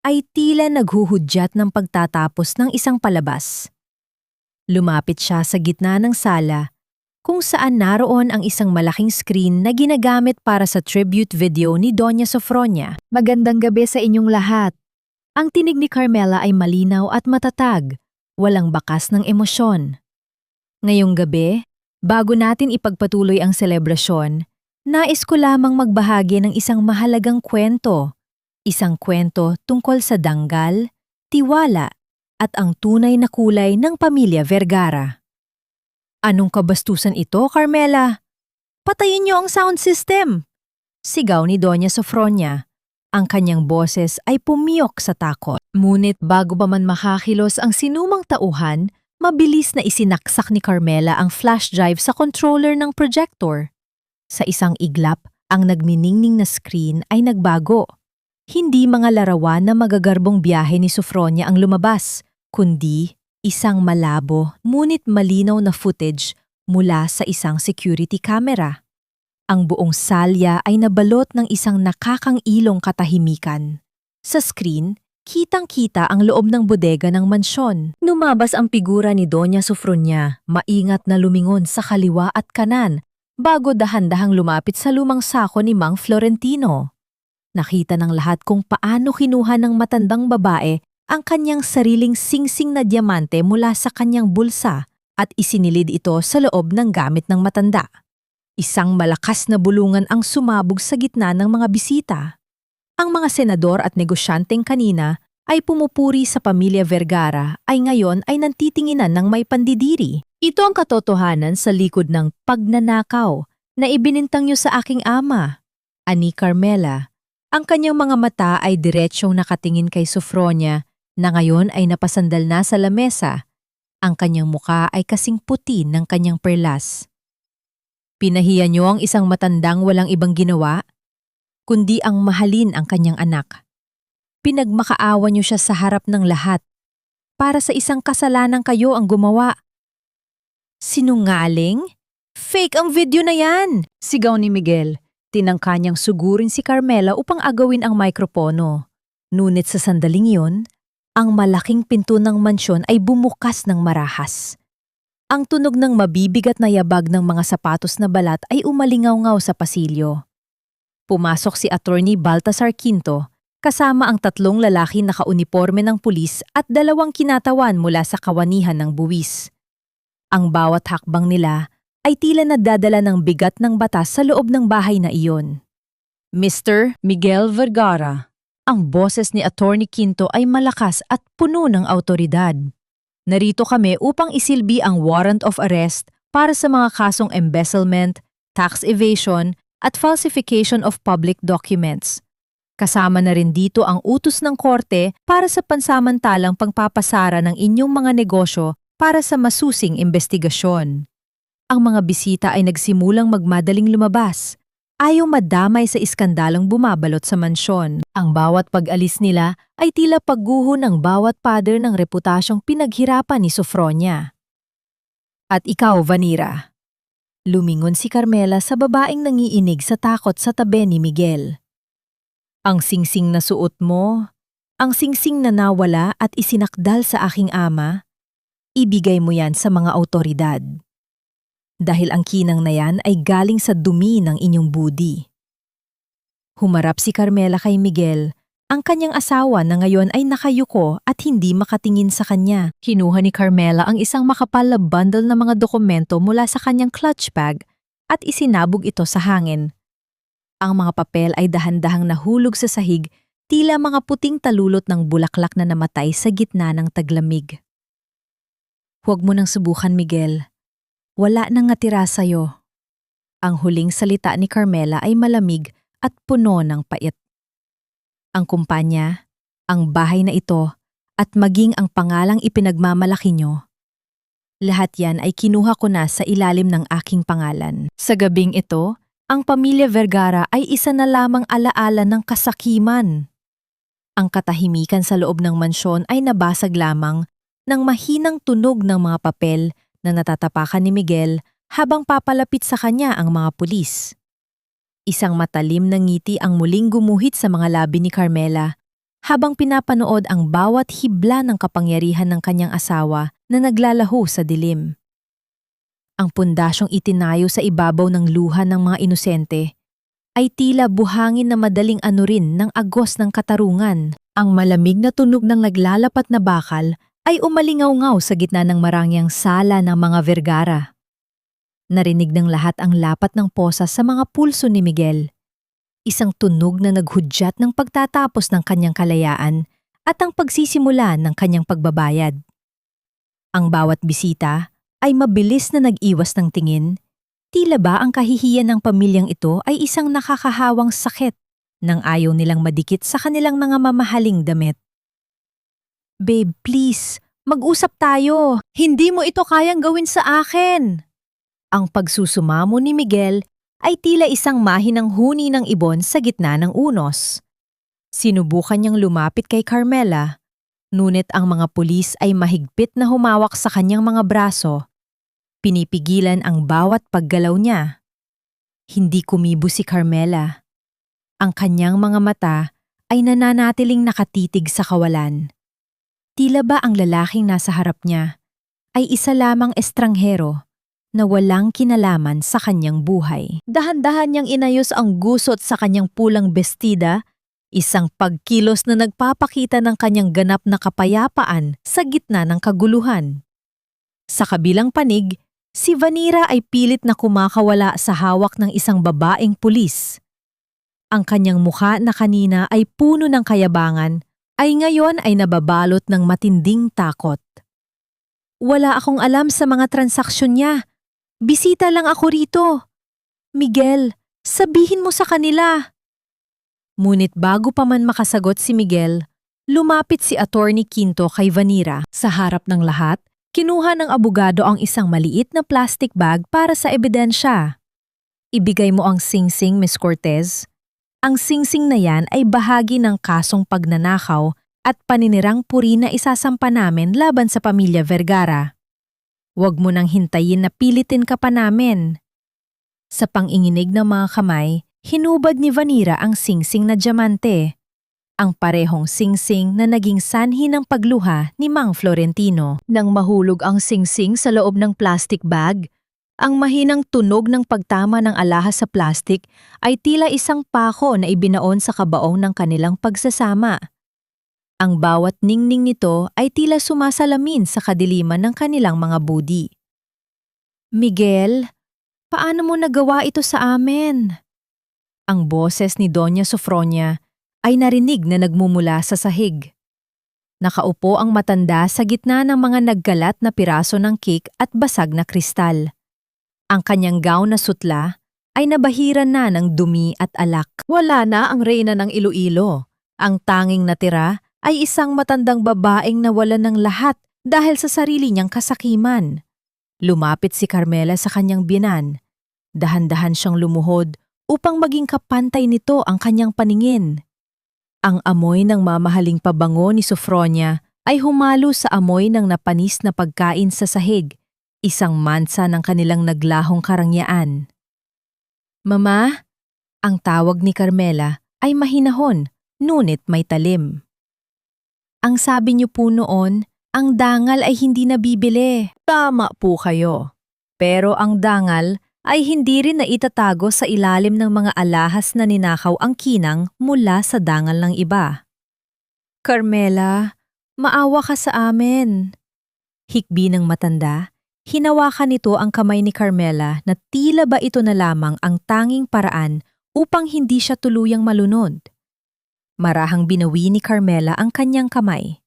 ay tila naghuhudyat ng pagtatapos ng isang palabas. Lumapit siya sa gitna ng sala, kung saan naroon ang isang malaking screen na ginagamit para sa tribute video ni Doña Sofronia. "Magandang gabi sa inyong lahat." Ang tinig ni Carmela ay malinaw at matatag, walang bakas ng emosyon. Ngayong gabi, bago natin ipagpatuloy ang selebrasyon, nais ko lamang magbahagi ng isang mahalagang kwento. Isang kwento tungkol sa danggal, tiwala, at ang tunay na kulay ng pamilya Vergara. "Anong kabastusan ito, Carmela? Patayin niyo ang sound system!" Sigaw ni Doña Sofronia. Ang kanyang boses ay pumiyok sa takot. Ngunit bago pa man makakilos ang sinumang tauhan, mabilis na isinaksak ni Carmela ang flash drive sa controller ng projector. Sa isang iglap, ang nagniningning na screen ay nagbago. Hindi mga larawan na magagarbong biyahe ni Sofronia ang lumabas, kundi isang malabo ngunit malinaw na footage mula sa isang security camera. Ang buong salya ay nabalot ng isang nakakangilong katahimikan. Sa screen, kitang-kita ang loob ng bodega ng mansyon. Lumabas ang figura ni Doña Sofronia, maingat na lumingon sa kaliwa at kanan bago dahan-dahang lumapit sa lumang sako ni Mang Florentino. Nakita ng lahat kung paano kinuha ng matandang babae ang kanyang sariling singsing na diamante mula sa kanyang bulsa at isinilid ito sa loob ng gamit ng matanda. Isang malakas na bulungan ang sumabog sa gitna ng mga bisita. Ang mga senador at negosyanteng kanina ay pumupuri sa pamilya Vergara ay ngayon ay nantitinginan ng may pandidiri. "Ito ang katotohanan sa likod ng pagnanakaw na ibinintang niyo sa aking ama," ani Carmela. Ang kanyang mga mata ay diretsyong nakatingin kay Sofronia na ngayon ay napasandal na sa lamesa. Ang kanyang muka ay kasing puti ng kanyang perlas. "Pinahiya niyo ang isang matandang walang ibang ginawa, kundi ang mahalin ang kanyang anak. Pinagmakaawa niyo siya sa harap ng lahat. Para sa isang kasalanan kayo ang gumawa." "Sinungaling? Fake ang video na yan!" sigaw ni Miguel. Tinangka niyang sugurin si Carmela upang agawin ang mikropono. Ngunit sa sandaling iyon, ang malaking pinto ng mansyon ay bumukas ng marahas. Ang tunog ng mabibigat na yabag ng mga sapatos na balat ay umalingaw-ngaw sa pasilyo. Pumasok si Attorney Baltasar Quinto, kasama ang 3 lalaki na nakauniporme ng pulis at 2 kinatawan mula sa kawanihan ng buwis. Ang bawat hakbang nila ay tila nadadala ng bigat ng batas sa loob ng bahay na iyon. "Mr. Miguel Vergara." Ang boses ni Attorney Quinto ay malakas at puno ng awtoridad. "Narito kami upang isilbi ang warrant of arrest para sa mga kasong embezzlement, tax evasion, at falsification of public documents. Kasama na rin dito ang utos ng korte para sa pansamantalang pagpapasara ng inyong mga negosyo para sa masusing investigasyon. Ang mga bisita ay nagsimulang magmadaling lumabas. Ayaw madamay sa iskandalong bumabalot sa mansyon. Ang bawat pag-alis nila ay tila pagguho ng bawat pader ng reputasyong pinaghirapan ni Sofronia. At ikaw, Vanira. Lumingon si Carmela sa babaeng nangiinig sa takot sa tabi ni Miguel. Ang singsing na suot mo, ang singsing na nawala at isinakdal sa aking ama, ibigay mo yan sa mga awtoridad. Dahil ang kinang na yan ay galing sa dumi ng inyong budi. Humarap si Carmela kay Miguel, ang kanyang asawa na ngayon ay nakayuko at hindi makatingin sa kanya. Kinuha ni Carmela ang isang makapal na bundle ng mga dokumento mula sa kanyang clutch bag at isinabog ito sa hangin. Ang mga papel ay dahan-dahang nahulog sa sahig, tila mga puting talulot ng bulaklak na namatay sa gitna ng taglamig. Huwag mo nang subukan, Miguel. Wala nang natira sa'yo. Ang huling salita ni Carmela ay malamig at puno ng pait. Ang kumpanya, ang bahay na ito, at maging ang pangalang ipinagmamalaki nyo, lahat yan ay kinuha ko na sa ilalim ng aking pangalan. Sa gabing ito, ang pamilya Vergara ay isa na lamang alaala ng kasakiman. Ang katahimikan sa loob ng mansyon ay nabasag lamang ng mahinang tunog ng mga papel na natatapakan ni Miguel habang papalapit sa kanya ang mga pulis. Isang matalim na ngiti ang muling gumuhit sa mga labi ni Carmela habang pinapanood ang bawat hibla ng kapangyarihan ng kanyang asawa na naglalaho sa dilim. Ang pundasyong itinayo sa ibabaw ng luha ng mga inosente ay tila buhangin na madaling anurin ng agos ng katarungan. Ang malamig na tunog ng naglalapat na bakal ay umalingaw-ngaw sa gitna ng marangyang sala ng mga Vergara. Narinig ng lahat ang lapat ng posa sa mga pulso ni Miguel. Isang tunog na naghudyat ng pagtatapos ng kanyang kalayaan at ang pagsisimula ng kanyang pagbabayad. Ang bawat bisita ay mabilis na nag-iwas ng tingin, tila ba ang kahihiyan ng pamilyang ito ay isang nakakahawang sakit nang ayaw nilang madikit sa kanilang mga mamahaling damit. Babe, please, mag-usap tayo. Hindi mo ito kayang gawin sa akin. Ang pagsusumamo ni Miguel ay tila isang mahinang huni ng ibon sa gitna ng unos. Sinubukan niyang lumapit kay Carmela, ngunit ang mga pulis ay mahigpit na humawak sa kanyang mga braso. Pinipigilan ang bawat paggalaw niya. Hindi kumibo si Carmela. Ang kanyang mga mata ay nananatiling nakatitig sa kawalan. Tila ba ang lalaking nasa harap niya ay isa lamang estranghero na walang kinalaman sa kanyang buhay. Dahan-dahan niyang inayos ang gusot sa kanyang pulang bestida, isang pagkilos na nagpapakita ng kanyang ganap na kapayapaan sa gitna ng kaguluhan. Sa kabilang panig, si Vanira ay pilit na kumakawala sa hawak ng isang babaeng pulis. Ang kanyang mukha na kanina ay puno ng kayabangan, ay ngayon ay nababalot ng matinding takot. Wala akong alam sa mga transaksyon niya. Bisita lang ako rito. Miguel, sabihin mo sa kanila. Ngunit bago pa man makasagot si Miguel, lumapit si Attorney Quinto kay Vanira. Sa harap ng lahat, kinuha ng abogado ang isang maliit na plastic bag para sa ebidensya. Ibigay mo ang singsing, Miss Cortez. Ang singsing na yan ay bahagi ng kasong pagnanakaw at paninirang puri na isasampa namin laban sa pamilya Vergara. Huwag mo nang hintayin na pilitin ka pa namin. Sa panginginig ng mga kamay, hinubad ni Vanira ang singsing na diamante. Ang parehong singsing na naging sanhi ng pagluha ni Mang Florentino. Nang mahulog ang singsing sa loob ng plastic bag, ang mahinang tunog ng pagtama ng alahas sa plastic ay tila isang pako na ibinaon sa kabaong ng kanilang pagsasama. Ang bawat ningning nito ay tila sumasalamin sa kadiliman ng kanilang mga budi. Miguel, paano mo nagawa ito sa amin? Ang boses ni Doña Sofronia ay narinig na nagmumula sa sahig. Nakaupo ang matanda sa gitna ng mga naggalat na piraso ng cake at basag na kristal. Ang kanyang gown na sutla ay nabahiran na ng dumi at alak. Wala na ang reyna ng Iloilo. Ang tanging natira ay isang matandang babaeng nawalan ng lahat dahil sa sarili niyang kasakiman. Lumapit si Carmela sa kanyang biyenan. Dahan-dahan siyang lumuhod upang maging kapantay nito ang kanyang paningin. Ang amoy ng mamahaling pabango ni Sofronia ay humalo sa amoy ng napanis na pagkain sa sahig, isang mansa ng kanilang naglahong karangyaan. "Mama," ang tawag ni Carmela ay mahinahon, ngunit may talim. "Ang sabi niyo po noon, ang dangal ay hindi nabibili." "Tama po kayo. Pero ang dangal ay hindi rin naitatago sa ilalim ng mga alahas na ninakaw ang kinang mula sa dangal ng iba." "Carmela, maawa ka sa amin." Hikbi ng matanda, hinawakan nito ang kamay ni Carmela na tila ba ito na lamang ang tanging paraan upang hindi siya tuluyang malunod. Marahang binawi ni Carmela ang kanyang kamay.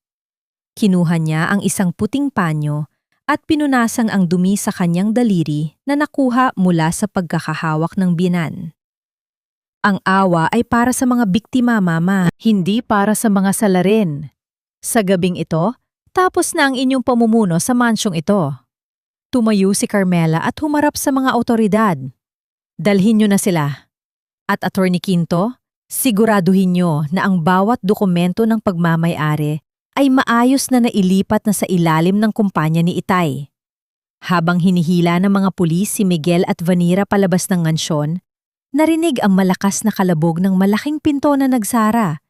Kinuha niya ang isang puting panyo at pinunasang ang dumi sa kanyang daliri na nakuha mula sa pagkakahawak ng biyenan. "Ang awa ay para sa mga biktima, Mama, hindi para sa mga salarin. Sa gabing ito, tapos na ang inyong pamumuno sa mansyong ito." Tumayo si Carmela at humarap sa mga otoridad. "Dalhin niyo na sila. At Attorney Quinto, siguraduhin niyo na ang bawat dokumento ng pagmamay-ari ay maayos na nailipat na sa ilalim ng kumpanya ni Itay." Habang hinihila ng mga pulis si Miguel at Vanira palabas ng mansyon, narinig ang malakas na kalabog ng malaking pinto na nagsara.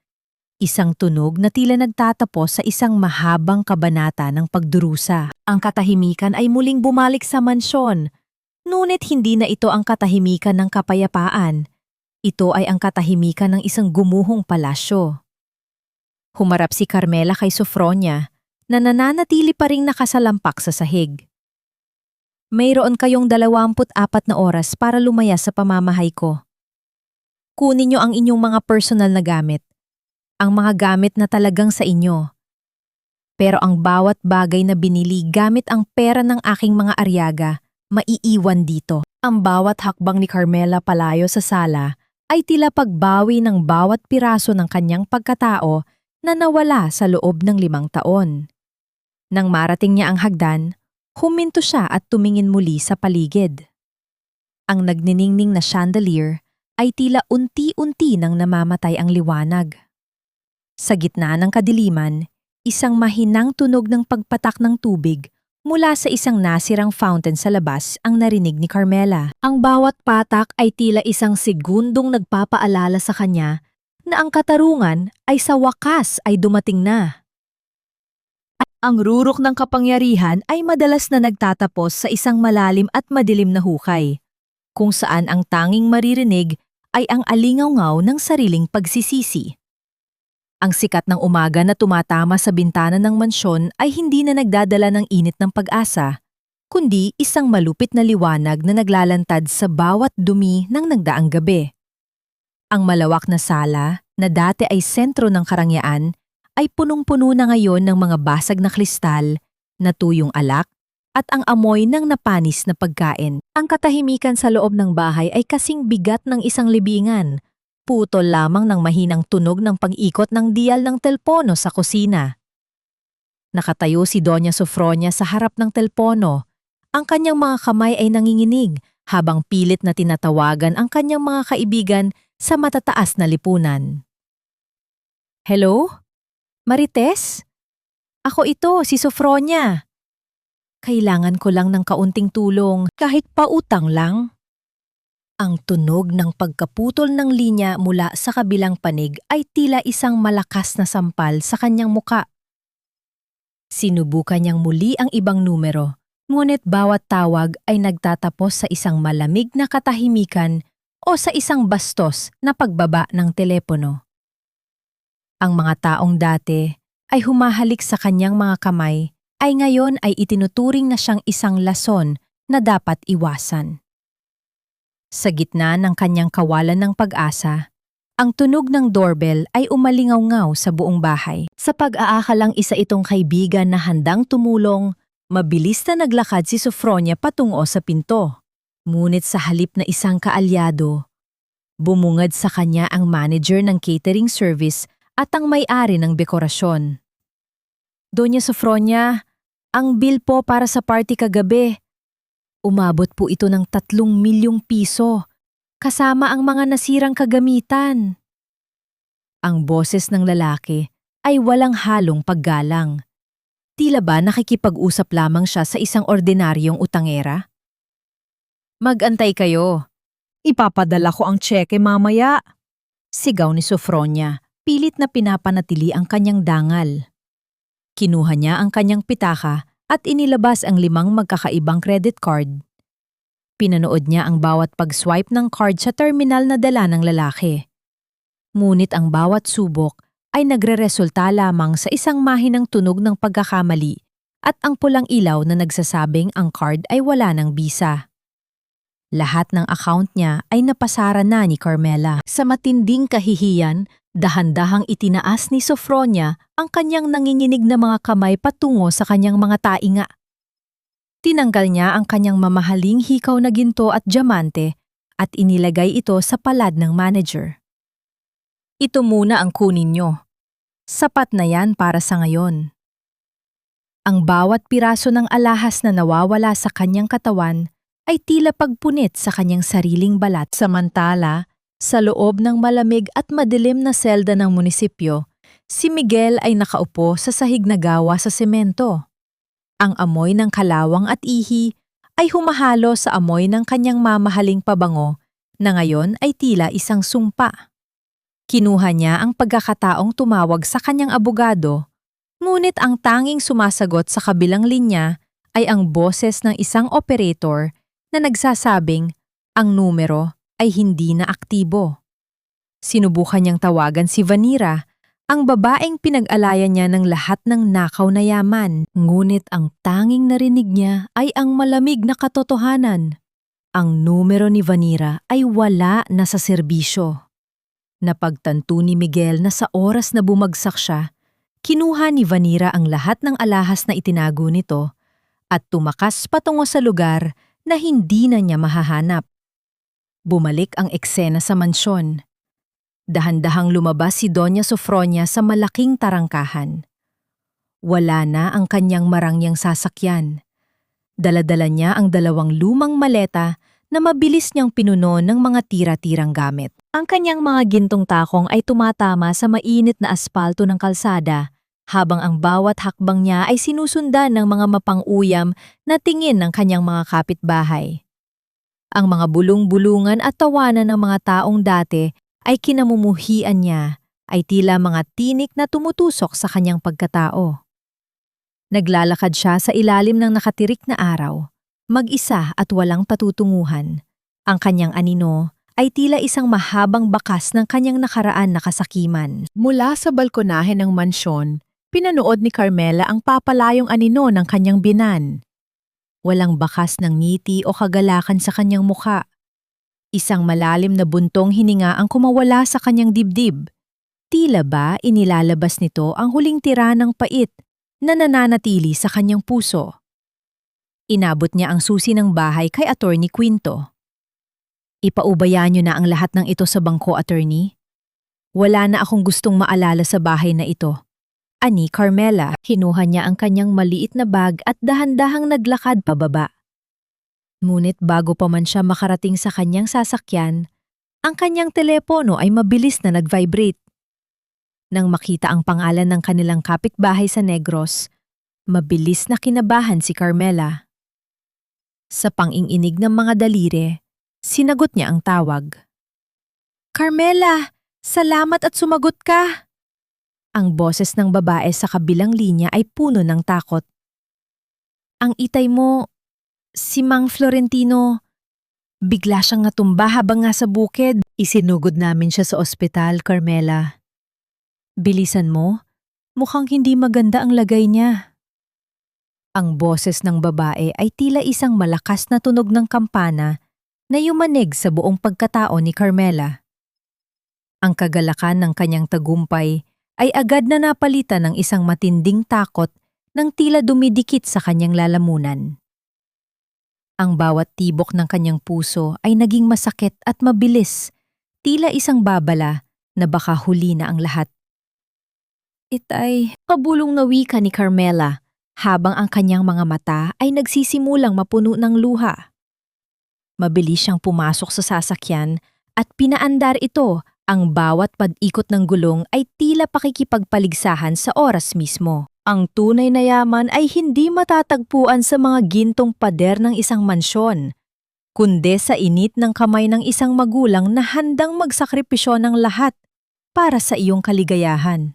Isang tunog na tila nagtatapos sa isang mahabang kabanata ng pagdurusa. Ang katahimikan ay muling bumalik sa mansyon, ngunit hindi na ito ang katahimikan ng kapayapaan. Ito ay ang katahimikan ng isang gumuhong palasyo. Humarap si Carmela kay Sofronia na nananatili pa ring nakasalampak sa sahig. "Mayroon kayong 24 na oras para lumaya sa pamamahay ko. Kunin niyo ang inyong mga personal na gamit, ang mga gamit na talagang sa inyo. Pero ang bawat bagay na binili gamit ang pera ng aking mga aryaga, maiiwan dito." Ang bawat hakbang ni Carmela palayo sa sala ay tila pagbawi ng bawat piraso ng kanyang pagkatao na nawala sa loob ng 5 taon. Nang marating niya ang hagdan, huminto siya at tumingin muli sa paligid. Ang nagniningning na chandelier ay tila unti-unti nang namamatay ang liwanag. Sa gitna ng kadiliman, isang mahinang tunog ng pagpatak ng tubig mula sa isang nasirang fountain sa labas ang narinig ni Carmela. Ang bawat patak ay tila isang segundong nagpapaalala sa kanya na ang katarungan ay sa wakas ay dumating na. Ang rurok ng kapangyarihan ay madalas na nagtatapos sa isang malalim at madilim na hukay, kung saan ang tanging maririnig ay ang alingawngaw ng sariling pagsisisi. Ang sikat ng umaga na tumatama sa bintana ng mansyon ay hindi na nagdadala ng init ng pag-asa, kundi isang malupit na liwanag na naglalantad sa bawat dumi ng nagdaang gabi. Ang malawak na sala, na dati ay sentro ng karangyaan, ay punong-puno na ngayon ng mga basag na kristal, natuyong alak, at ang amoy ng napanis na pagkain. Ang katahimikan sa loob ng bahay ay kasing bigat ng isang libingan, putol lamang ng mahinang tunog ng pag-ikot ng dial ng telpono sa kusina. Nakatayo si Doña Sofronia sa harap ng telpono. Ang kanyang mga kamay ay nanginginig habang pilit na tinatawagan ang kanyang mga kaibigan sa matataas na lipunan. "Hello? Marites? Ako ito, si Sofronia. Kailangan ko lang ng kaunting tulong, kahit pautang lang." Ang tunog ng pagkaputol ng linya mula sa kabilang panig ay tila isang malakas na sampal sa kanyang muka. Sinubukan niyang muli ang ibang numero, ngunit bawat tawag ay nagtatapos sa isang malamig na katahimikan o sa isang bastos na pagbaba ng telepono. Ang mga taong dati ay humahalik sa kanyang mga kamay ay ngayon ay itinuturing na siyang isang lason na dapat iwasan. Sa gitna ng kanyang kawalan ng pag-asa, ang tunog ng doorbell ay umalingaw-ngaw sa buong bahay. Sa pag-aakalang isa itong kaibigan na handang tumulong, mabilis na naglakad si Sofronia patungo sa pinto. Ngunit sa halip na isang kaalyado, bumungad sa kanya ang manager ng catering service at ang may-ari ng dekorasyon. Doña Sofronia, ang bill po para sa party kagabi. Umabot po ito ng 3 milyong piso, kasama ang mga nasirang kagamitan. Ang boses ng lalaki ay walang halong paggalang. Tila ba nakikipag-usap lamang siya sa isang ordinaryong utangera? Mag-antay kayo. Ipapadala ko ang tseke mamaya. Sigaw ni Sofronia, pilit na pinapanatili ang kanyang dangal. Kinuha niya ang kanyang pitaka at inilabas ang 5 magkakaibang credit card. Pinanood niya ang bawat pag-swipe ng card sa terminal na dala ng lalaki. Ngunit ang bawat subok ay nagreresulta lamang sa isang mahinang tunog ng pagkakamali at ang pulang ilaw na nagsasabing ang card ay wala ng bisa. Lahat ng account niya ay napasara na ni Carmela. Sa matinding kahihiyan, dahan-dahang itinaas ni Sofronia ang kanyang nanginginig na mga kamay patungo sa kanyang mga tainga. Tinanggal niya ang kanyang mamahaling hikaw na ginto at diamante at inilagay ito sa palad ng manager. Ito muna ang kunin nyo. Sapat na yan para sa ngayon. Ang bawat piraso ng alahas na nawawala sa kanyang katawan ay tila pagpunit sa kanyang sariling balat. Samantala, sa loob ng malamig at madilim na selda ng munisipyo, si Miguel ay nakaupo sa sahig na gawa sa semento. Ang amoy ng kalawang at ihi ay humahalo sa amoy ng kanyang mamahaling pabango na ngayon ay tila isang sumpa. Kinuha niya ang pagkakataong tumawag sa kanyang abogado, ngunit ang tanging sumasagot sa kabilang linya ay ang boses ng isang operator na nagsasabing ang numero ay hindi na aktibo. Sinubukan niyang tawagan si Vanira, ang babaeng pinag-alayan niya ng lahat ng nakaw na yaman. Ngunit ang tanging narinig niya ay ang malamig na katotohanan. Ang numero ni Vanira ay wala na sa serbisyo. Napagtanto ni Miguel na sa oras na bumagsak siya, kinuha ni Vanira ang lahat ng alahas na itinago nito at tumakas patungo sa lugar na hindi na niya mahahanap. Bumalik ang eksena sa mansyon. Dahan-dahang lumabas si Doña Sofronia sa malaking tarangkahan. Wala na ang kanyang marangyang sasakyan. Dala-dala niya ang 2 lumang maleta na mabilis niyang pinuno ng mga tira-tirang gamit. Ang kanyang mga gintong takong ay tumatama sa mainit na aspalto ng kalsada, habang ang bawat hakbang niya ay sinusundan ng mga mapang-uyam na tingin ng kanyang mga kapitbahay. Ang mga bulong-bulungan at tawanan ng mga taong dati ay kinamumuhian niya ay tila mga tinik na tumutusok sa kanyang pagkatao. Naglalakad siya sa ilalim ng nakatirik na araw, mag-isa at walang patutunguhan. Ang kanyang anino ay tila isang mahabang bakas ng kanyang nakaraan na kasakiman. Mula sa balkonahe ng mansyon, pinanood ni Carmela ang papalayong anino ng kanyang binan. Walang bakas ng ngiti o kagalakan sa kanyang mukha. Isang malalim na buntong hininga ang kumawala sa kanyang dibdib. Tila ba inilalabas nito ang huling tira ng pait na nananatili sa kanyang puso. Inabot niya ang susi ng bahay kay Attorney Quinto. Ipaubayan niyo na ang lahat ng ito sa bangko, Attorney. Wala na akong gustong maalala sa bahay na ito. Ani Carmela, kinuha niya ang kanyang maliit na bag at dahan-dahang naglakad pababa. Ngunit bago pa man siya makarating sa kanyang sasakyan, ang kanyang telepono ay mabilis na nag-vibrate. Nang makita ang pangalan ng kanilang kapitbahay sa Negros, mabilis na kinabahan si Carmela. Sa pang-inginig ng mga daliri, sinagot niya ang tawag. Carmela, salamat at sumagot ka! Ang boses ng babae sa kabilang linya ay puno ng takot. Ang itay mo, si Mang Florentino, bigla siyang natumba habang nga sa bukid. Isinugod namin siya sa ospital, Carmela. Bilisan mo, mukhang hindi maganda ang lagay niya. Ang boses ng babae ay tila isang malakas na tunog ng kampana na yumanig sa buong pagkatao ni Carmela. Ang kagalakan ng kanyang tagumpay ay agad na napalitan ng isang matinding takot nang tila dumidikit sa kanyang lalamunan. Ang bawat tibok ng kanyang puso ay naging masakit at mabilis, tila isang babala na baka huli na ang lahat. Itay, kabulong na wika ni Carmela habang ang kanyang mga mata ay nagsisimulang mapuno ng luha. Mabilis siyang pumasok sa sasakyan at pinaandar ito. Ang bawat pag-ikot ng gulong ay tila pakikipagpaligsahan sa oras mismo. Ang tunay na yaman ay hindi matatagpuan sa mga gintong pader ng isang mansyon, kundi sa init ng kamay ng isang magulang na handang magsakripisyo ng lahat para sa iyong kaligayahan.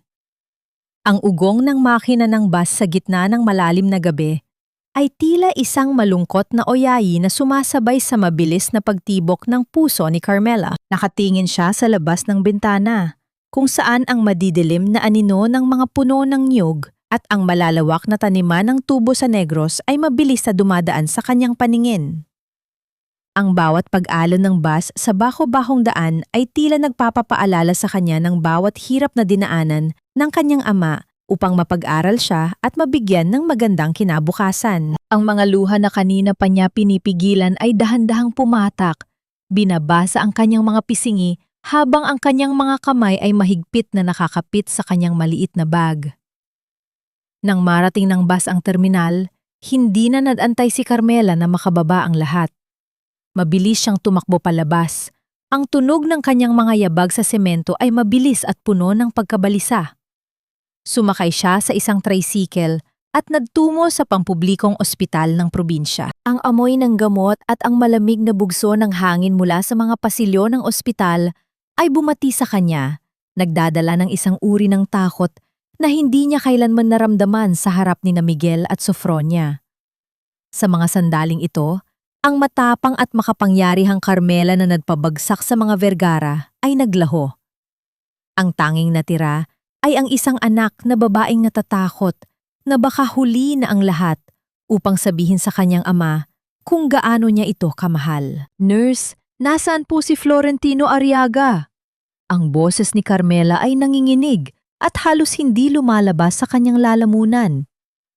Ang ugong ng makina ng bus sa gitna ng malalim na gabi ay tila isang malungkot na oyayi na sumasabay sa mabilis na pagtibok ng puso ni Carmela. Nakatingin siya sa labas ng bintana, kung saan ang madidilim na anino ng mga puno ng niyog at ang malalawak na taniman ng tubo sa Negros ay mabilis na dumadaan sa kanyang paningin. Ang bawat pag-alon ng bus sa bako-bakong daan ay tila nagpapapaalala sa kanya ng bawat hirap na dinaanan ng kanyang ama upang mapag-aral siya at mabigyan ng magandang kinabukasan. Ang mga luha na kanina pa niya pinipigilan ay dahan-dahang pumatak. Binabasa ang kanyang mga pisingi habang ang kanyang mga kamay ay mahigpit na nakakapit sa kanyang maliit na bag. Nang marating ng bus ang terminal, hindi na nadantay si Carmela na makababa ang lahat. Mabilis siyang tumakbo palabas. Ang tunog ng kanyang mga yabag sa semento ay mabilis at puno ng pagkabalisa. Sumakay siya sa isang tricycle at nagtungo sa pampublikong ospital ng probinsya. Ang amoy ng gamot at ang malamig na bugso ng hangin mula sa mga pasilyo ng ospital ay bumati sa kanya, nagdadala ng isang uri ng takot na hindi niya kailanman naramdaman sa harap ni na Miguel at Sofronia. Sa mga sandaling ito, ang matapang at makapangyarihang Carmela na nagpabagsak sa mga Vergara ay naglaho. Ang tanging natira ay ang isang anak na babaeng natatakot na baka huli na ang lahat upang sabihin sa kanyang ama kung gaano niya ito kamahal. Nurse, nasaan po si Florentino Arriaga? Ang boses ni Carmela ay nanginginig at halos hindi lumalabas sa kanyang lalamunan.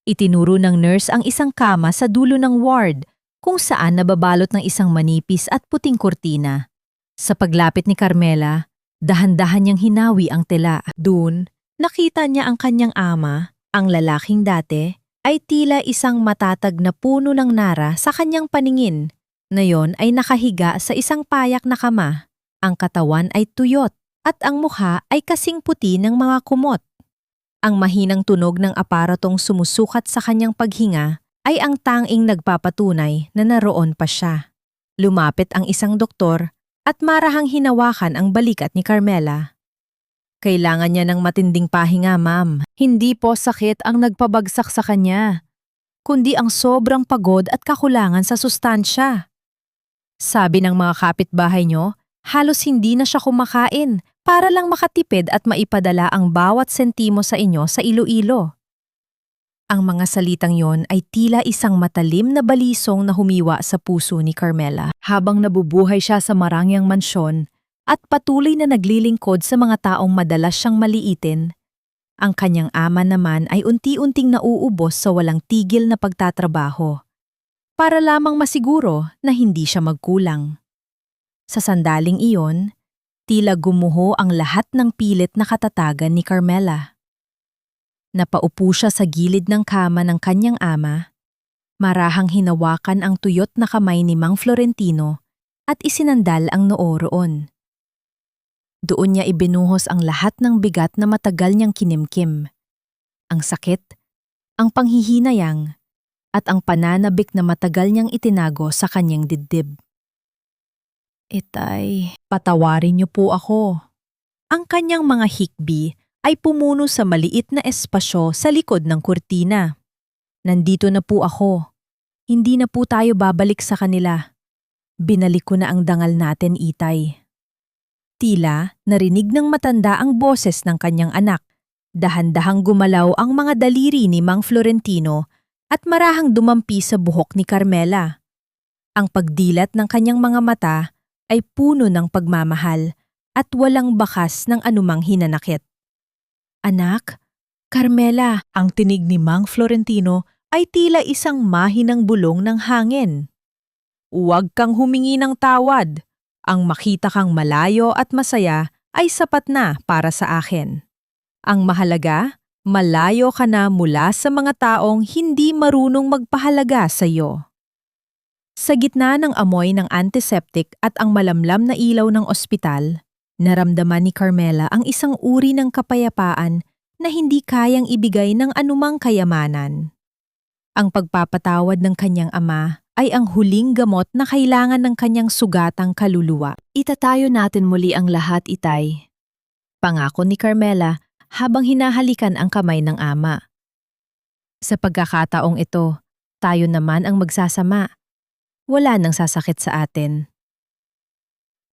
Itinuro ng nurse ang isang kama sa dulo ng ward kung saan nababalot ng isang manipis at puting kurtina. Sa paglapit ni Carmela, dahan-dahan niyang hinawi ang tela. Doon, nakita niya ang kanyang ama, ang lalaking dati, ay tila isang matatag na puno ng nara sa kanyang paningin. Ngayon ay nakahiga sa isang payak na kama. Ang katawan ay tuyot at ang mukha ay kasing puti ng mga kumot. Ang mahinang tunog ng aparatong sumusukat sa kanyang paghinga ay ang tanging nagpapatunay na naroon pa siya. Lumapit ang isang doktor at marahang hinawakan ang balikat ni Carmela. Kailangan niya ng matinding pahinga, ma'am. Hindi po sakit ang nagpabagsak sa kanya, kundi ang sobrang pagod at kakulangan sa sustansya. Sabi ng mga kapitbahay niyo, halos hindi na siya kumakain para lang makatipid at maipadala ang bawat sentimo sa inyo sa Iloilo. Ang mga salitang yon ay tila isang matalim na balisong na humiwa sa puso ni Carmela habang nabubuhay siya sa marangyang mansyon at patuloy na naglilingkod sa mga taong madalas siyang maliitin. Ang kanyang ama naman ay unti-unting nauubos sa walang tigil na pagtatrabaho para lamang masiguro na hindi siya magkulang. Sa sandaling iyon, tila gumuho ang lahat ng pilit na katatagan ni Carmela. Napaupo siya sa gilid ng kama ng kanyang ama, marahang hinawakan ang tuyot na kamay ni Mang Florentino at isinandal ang noo roon. Doon niya ibinuhos ang lahat ng bigat na matagal niyang kinimkim. Ang sakit, ang panghihinayang, at ang pananabik na matagal niyang itinago sa kanyang dibdib. Itay, patawarin niyo po ako. Ang kanyang mga hikbi ay pumuno sa maliit na espasyo sa likod ng kurtina. Nandito na po ako. Hindi na po tayo babalik sa kanila. Binalik ko na ang dangal natin, Itay. Tila narinig ng matanda ang boses ng kanyang anak. Dahan-dahang gumalaw ang mga daliri ni Mang Florentino at marahang dumampi sa buhok ni Carmela. Ang pagdilat ng kanyang mga mata ay puno ng pagmamahal at walang bakas ng anumang hinanakit. Anak, Carmela, ang tinig ni Mang Florentino ay tila isang mahinang bulong ng hangin. Huwag kang humingi ng tawad. Ang makita kang malayo at masaya ay sapat na para sa akin. Ang mahalaga, malayo ka na mula sa mga taong hindi marunong magpahalaga sa iyo. Sa gitna ng amoy ng antiseptic at ang malamlam na ilaw ng ospital, naramdaman ni Carmela ang isang uri ng kapayapaan na hindi kayang ibigay ng anumang kayamanan. Ang pagpapatawad ng kanyang ama ay ang huling gamot na kailangan ng kanyang sugatang kaluluwa. Itatayo natin muli ang lahat, Itay. Pangako ni Carmela habang hinahalikan ang kamay ng ama. Sa pagkakataong ito, tayo naman ang magsasama. Wala nang sasakit sa atin.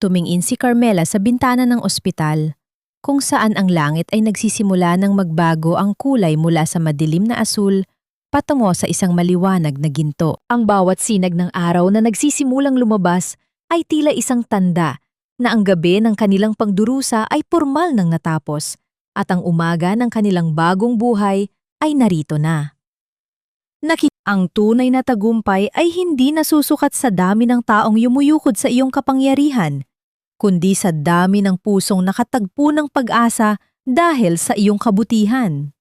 Tumingin si Carmela sa bintana ng ospital, kung saan ang langit ay nagsisimula ng magbago ang kulay mula sa madilim na asul patungo sa isang maliwanag na ginto. Ang bawat sinag ng araw na nagsisimulang lumabas ay tila isang tanda na ang gabi ng kanilang pagdurusa ay pormal nang natapos at ang umaga ng kanilang bagong buhay ay narito na. Ang tunay na tagumpay ay hindi nasusukat sa dami ng taong yumuyukod sa iyong kapangyarihan, kundi sa dami ng pusong nakatagpo ng pag-asa dahil sa iyong kabutihan.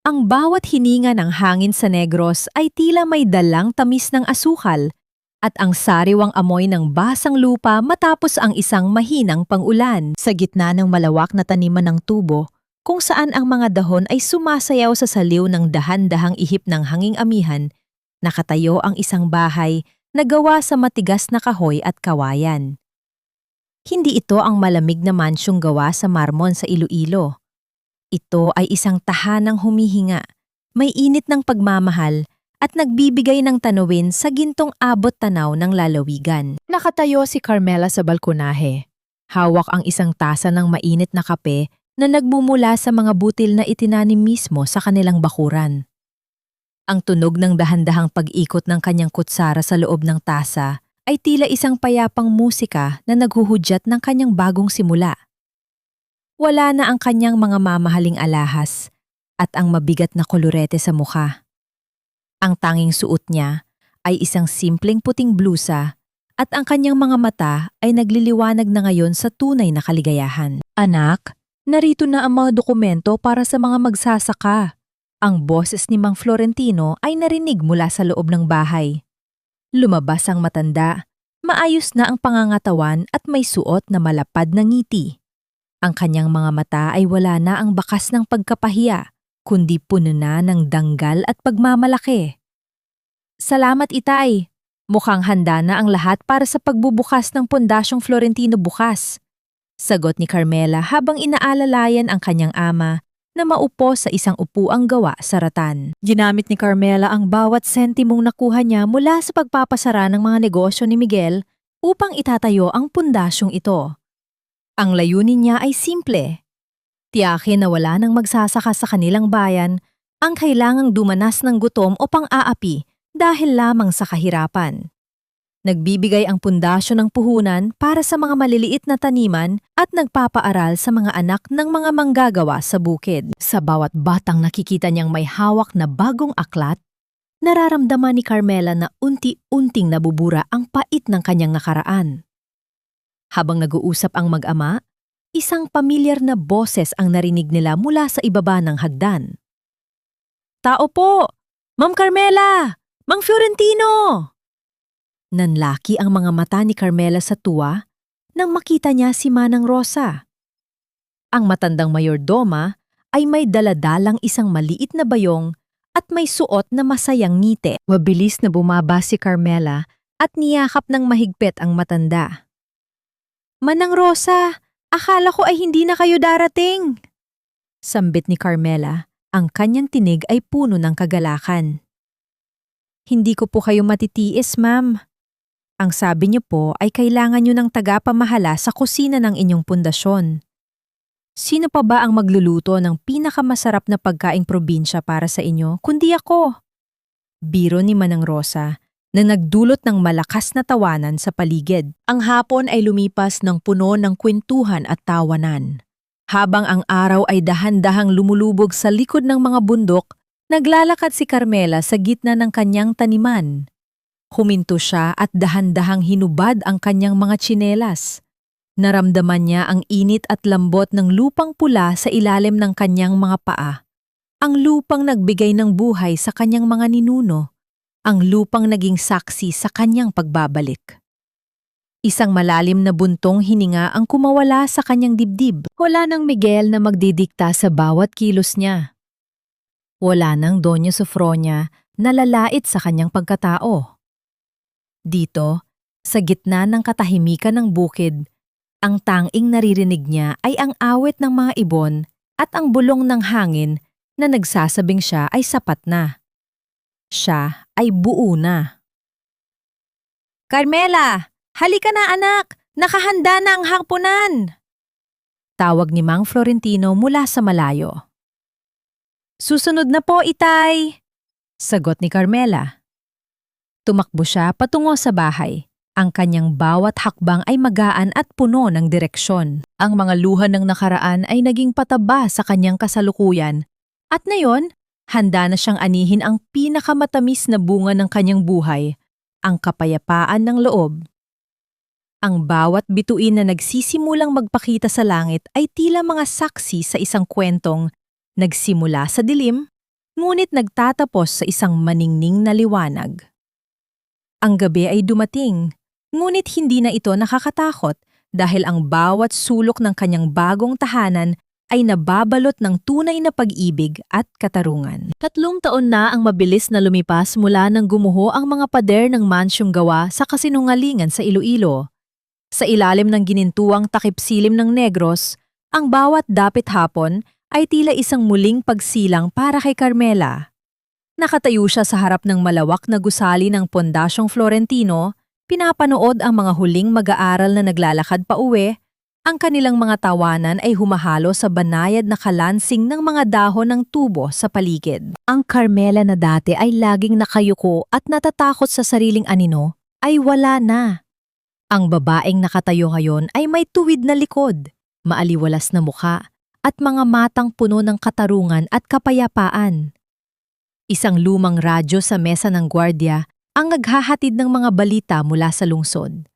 Ang bawat hininga ng hangin sa Negros ay tila may dalang tamis ng asukal at ang sariwang amoy ng basang lupa matapos ang isang mahinang pang-ulan. Sa gitna ng malawak na taniman ng tubo, kung saan ang mga dahon ay sumasayaw sa saliw ng dahan-dahang ihip ng hanging amihan, nakatayo ang isang bahay na gawa sa matigas na kahoy at kawayan. Hindi ito ang malamig na mansyong gawa sa marmon sa Iloilo. Ito ay isang tahanang humihinga, may init ng pagmamahal at nagbibigay ng tanawin sa gintong abot tanaw ng lalawigan. Nakatayo si Carmela sa balkonahe. Hawak ang isang tasa ng mainit na kape na nagmumula sa mga butil na itinanim mismo sa kanilang bakuran. Ang tunog ng dahan-dahang pag-ikot ng kanyang kutsara sa loob ng tasa ay tila isang payapang musika na naghuhudyat ng kanyang bagong simula. Wala na ang kanyang mga mamahaling alahas at ang mabigat na kolorete sa mukha. Ang tanging suot niya ay isang simpleng puting blusa at ang kanyang mga mata ay nagliliwanag na ngayon sa tunay na kaligayahan. Anak, narito na ang mga dokumento para sa mga magsasaka. Ang boses ni Mang Florentino ay narinig mula sa loob ng bahay. Lumabas ang matanda, maayos na ang pangangatawan at may suot na malapad na ngiti. Ang kanyang mga mata ay wala na ang bakas ng pagkapahiya, kundi puno na ng danggal at pagmamalaki. Salamat, Itay. Mukhang handa na ang lahat para sa pagbubukas ng Pondasyong Florentino bukas. Sagot ni Carmela habang inaalalayan ang kanyang ama na maupo sa isang upuang gawa sa ratan. Ginamit ni Carmela ang bawat sentimong nakuha niya mula sa pagpapasara ng mga negosyo ni Miguel upang itatayo ang pundasyong ito. Ang layunin niya ay simple. Tiyakin na wala nang magsasaka sa kanilang bayan ang kailangang dumanas ng gutom o pang-aapi dahil lamang sa kahirapan. Nagbibigay ang pundasyo ng puhunan para sa mga maliliit na taniman at nagpapaaral sa mga anak ng mga manggagawa sa bukid. Sa bawat batang nakikita niyang may hawak na bagong aklat, nararamdaman ni Carmela na unti-unting nabubura ang pait ng kanyang nakaraan. Habang nag-uusap ang mag-ama, isang pamilyar na boses ang narinig nila mula sa ibaba ng hagdan. "Tao po! Ma'am Carmela! Mang Fiorentino!" Nanlaki ang mga mata ni Carmela sa tuwa nang makita niya si Manang Rosa. Ang matandang mayordoma ay may daladalang isang maliit na bayong at may suot na masayang ngiti. Mabilis na bumaba si Carmela at niyakap ng mahigpit ang matanda. "Manang Rosa, akala ko ay hindi na kayo darating." Sambit ni Carmela, ang kanyang tinig ay puno ng kagalakan. "Hindi ko po kayo matitiis, ma'am. Ang sabi niyo po ay kailangan niyo ng tagapamahala sa kusina ng inyong pundasyon. Sino pa ba ang magluluto ng pinakamasarap na pagkaing probinsya para sa inyo kundi ako?" Biro ni Manang Rosa na nagdulot ng malakas na tawanan sa paligid. Ang hapon ay lumipas ng puno ng kwentuhan at tawanan. Habang ang araw ay dahan-dahang lumulubog sa likod ng mga bundok, naglalakad si Carmela sa gitna ng kanyang taniman. Huminto siya at dahan-dahang hinubad ang kanyang mga tsinelas. Naramdaman niya ang init at lambot ng lupang pula sa ilalim ng kanyang mga paa. Ang lupang nagbigay ng buhay sa kanyang mga ninuno. Ang lupang naging saksi sa kanyang pagbabalik. Isang malalim na buntong hininga ang kumawala sa kanyang dibdib. Wala nang Miguel na magdidikta sa bawat kilos niya. Wala nang Doña Sofronia na lalait sa kanyang pagkatao. Dito, sa gitna ng katahimikan ng bukid, ang tanging naririnig niya ay ang awit ng mga ibon at ang bulong ng hangin na nagsasabing siya ay sapat na. Siya ay buo na. "Carmela! Halika na anak! Nakahanda na ang hapunan!" Tawag ni Mang Florentino mula sa malayo. "Susunod na po, itay!" Sagot ni Carmela. Tumakbo siya patungo sa bahay. Ang kanyang bawat hakbang ay magaan at puno ng direksyon. Ang mga luha ng nakaraan ay naging pataba sa kanyang kasalukuyan. At ngayon, handa na siyang anihin ang pinakamatamis na bunga ng kanyang buhay, ang kapayapaan ng loob. Ang bawat bituin na nagsisimulang magpakita sa langit ay tila mga saksi sa isang kwentong nagsimula sa dilim, ngunit nagtatapos sa isang maningning na liwanag. Ang gabi ay dumating, ngunit hindi na ito nakakatakot dahil ang bawat sulok ng kanyang bagong tahanan ay nababalot ng tunay na pag-ibig at katarungan. 3 taon na ang mabilis na lumipas mula nang gumuho ang mga pader ng mansyong gawa sa kasinungalingan sa Iloilo. Sa ilalim ng ginintuang takip-silim ng Negros, ang bawat dapit hapon ay tila isang muling pagsilang para kay Carmela. Nakatayo siya sa harap ng malawak na gusali ng Pondasyong Florentino, pinapanood ang mga huling mag-aaral na naglalakad pa uwi. Ang kanilang mga tawanan ay humahalo sa banayad na kalansing ng mga dahon ng tubo sa paligid. Ang Carmela na dati ay laging nakayuko at natatakot sa sariling anino, ay wala na. Ang babaeng nakatayo ngayon ay may tuwid na likod, maaliwalas na mukha, at mga matang puno ng katarungan at kapayapaan. Isang lumang radyo sa mesa ng gwardiya ang naghahatid ng mga balita mula sa lungsod.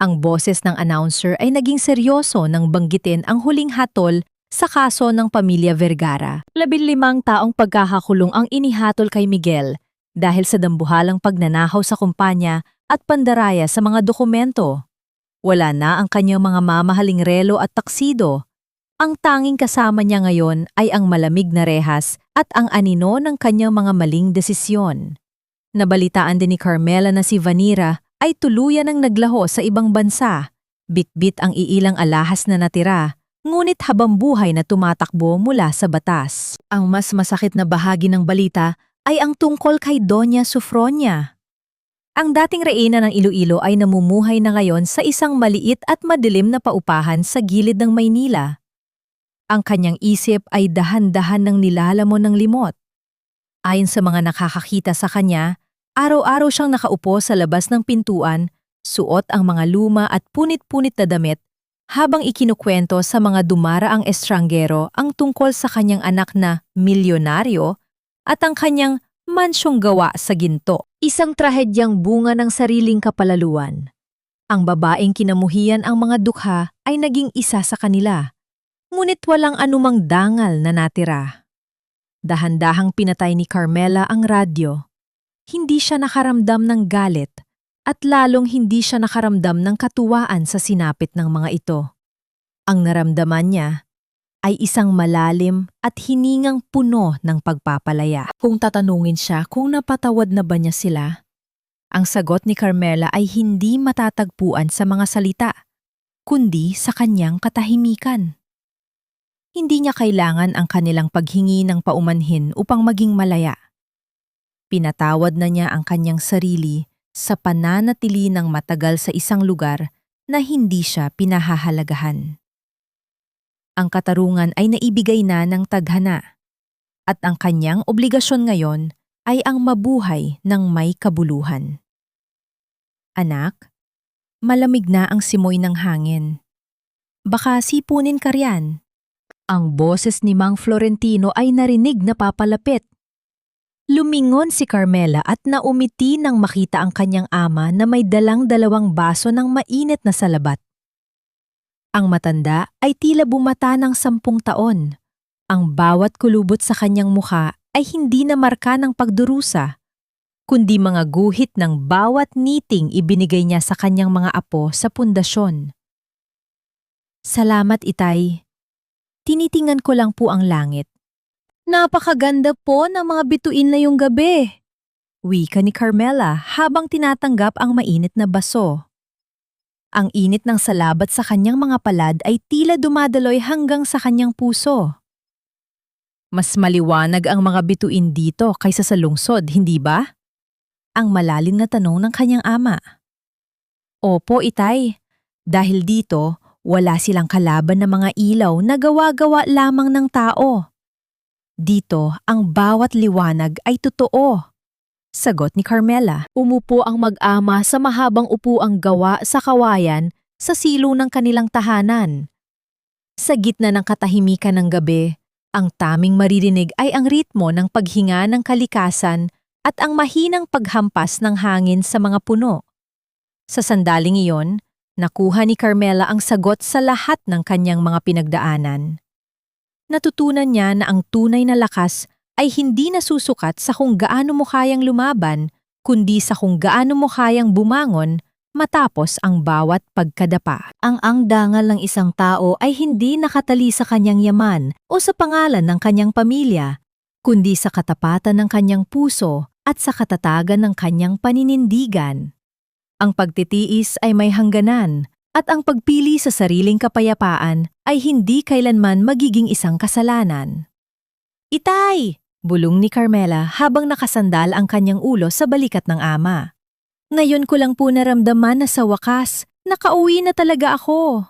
Ang boses ng announcer ay naging seryoso nang banggitin ang huling hatol sa kaso ng pamilya Vergara. 15 taong pagkakakulong ang inihatol kay Miguel dahil sa dambuhalang pagnanakaw sa kumpanya at pandaraya sa mga dokumento. Wala na ang kanyang mga mamahaling relo at taksido. Ang tanging kasama niya ngayon ay ang malamig na rehas at ang anino ng kanyang mga maling desisyon. Nabalitaan din ni Carmela na si Vanira ay tuluyan ng naglaho sa ibang bansa. Bitbit ang iilang alahas na natira, ngunit habang buhay na tumatakbo mula sa batas. Ang mas masakit na bahagi ng balita ay ang tungkol kay Doña Sofronia. Ang dating reyna ng Iloilo ay namumuhay na ngayon sa isang maliit at madilim na paupahan sa gilid ng Maynila. Ang kanyang isip ay dahan-dahan ng nilalamon ng limot. Ayon sa mga nakakakita sa kanya, araw-araw siyang nakaupo sa labas ng pintuan, suot ang mga luma at punit-punit na damit, habang ikinukwento sa mga dumaraang estranggero ang tungkol sa kanyang anak na milyonaryo at ang kanyang mansyong gawa sa ginto. Isang trahedyang bunga ng sariling kapalaluan. Ang babaeng kinamuhian ang mga dukha ay naging isa sa kanila. Ngunit walang anumang dangal na natira. Dahan-dahang pinatay ni Carmela ang radyo. Hindi siya nakaramdam ng galit at lalong hindi siya nakaramdam ng katuwaan sa sinapit ng mga ito. Ang naramdaman niya ay isang malalim at hiningang puno ng pagpapalaya. Kung tatanungin siya kung napatawad na ba niya sila, ang sagot ni Carmela ay hindi matatagpuan sa mga salita, kundi sa kanyang katahimikan. Hindi niya kailangan ang kanilang paghingi ng paumanhin upang maging malaya. Pinatawad na niya ang kanyang sarili sa pananatili ng matagal sa isang lugar na hindi siya pinahahalagahan. Ang katarungan ay naibigay na ng tadhana, at ang kanyang obligasyon ngayon ay ang mabuhay ng may kabuluhan. Anak, malamig na ang simoy ng hangin. Baka sipunin ka riyan. Ang boses ni Mang Florentino ay narinig na papalapit. Lumingon si Carmela at naumiti nang makita ang kanyang ama na may dalang dalawang baso ng mainit na salabat. Ang matanda ay tila bumata ng 10 taon. Ang bawat kulubot sa kanyang mukha ay hindi na marka ng pagdurusa, kundi mga guhit ng bawat niting ibinigay niya sa kanyang mga apo sa pundasyon. Salamat, Itay. Tinitingnan ko lang po ang langit. Napakaganda po ng mga bituin na yung gabi. Wika ni Carmela habang tinatanggap ang mainit na baso. Ang init ng salabat sa kanyang mga palad ay tila dumadaloy hanggang sa kanyang puso. Mas maliwanag ang mga bituin dito kaysa sa lungsod, hindi ba? Ang malalim na tanong ng kanyang ama. Opo, Itay. Dahil dito, wala silang kalaban na mga ilaw na gawa-gawa lamang ng tao. Dito, ang bawat liwanag ay totoo. Sagot ni Carmela. Umupo ang mag-ama sa mahabang upuang gawa sa kawayan sa silo ng kanilang tahanan. Sa gitna ng katahimikan ng gabi, ang taming maririnig ay ang ritmo ng paghinga ng kalikasan at ang mahinang paghampas ng hangin sa mga puno. Sa sandaling iyon, nakuha ni Carmela ang sagot sa lahat ng kanyang mga pinagdaanan. Natutunan niya na ang tunay na lakas ay hindi nasusukat sa kung gaano mo kayang lumaban, kundi sa kung gaano mo kayang bumangon matapos ang bawat pagkadapa. Ang dangal ng isang tao ay hindi nakatali sa kanyang yaman o sa pangalan ng kanyang pamilya, kundi sa katapatan ng kanyang puso at sa katatagan ng kanyang paninindigan. Ang pagtitiis ay may hangganan, at ang pagpili sa sariling kapayapaan ay hindi kailanman magiging isang kasalanan. Itay! Bulong ni Carmela habang nakasandal ang kanyang ulo sa balikat ng ama. Ngayon ko lang po naramdaman na sa wakas, nakauwi na talaga ako.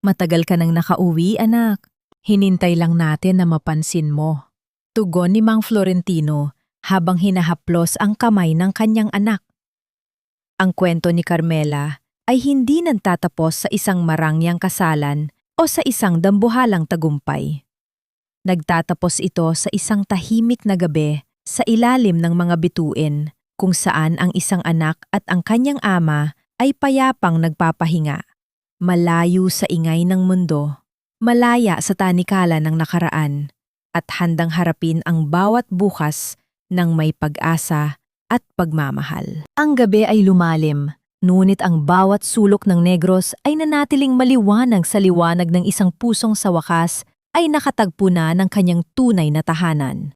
Matagal ka nang nakauwi, anak. Hinintay lang natin na mapansin mo. Tugon ni Mang Florentino habang hinahaplos ang kamay ng kanyang anak. Ang kwento ni Carmela ay hindi nagtatapos sa isang marangyang kasalan o sa isang dambuhalang tagumpay. Nagtatapos ito sa isang tahimik na gabi sa ilalim ng mga bituin kung saan ang isang anak at ang kanyang ama ay payapang nagpapahinga, malayo sa ingay ng mundo, malaya sa tanikala ng nakaraan, at handang harapin ang bawat bukas ng may pag-asa at pagmamahal. Ang gabi ay lumalim. Ngunit ang bawat sulok ng Negros ay nanatiling maliwanag sa liwanag ng isang pusong sa wakas ay nakatagpo na ng kanyang tunay na tahanan.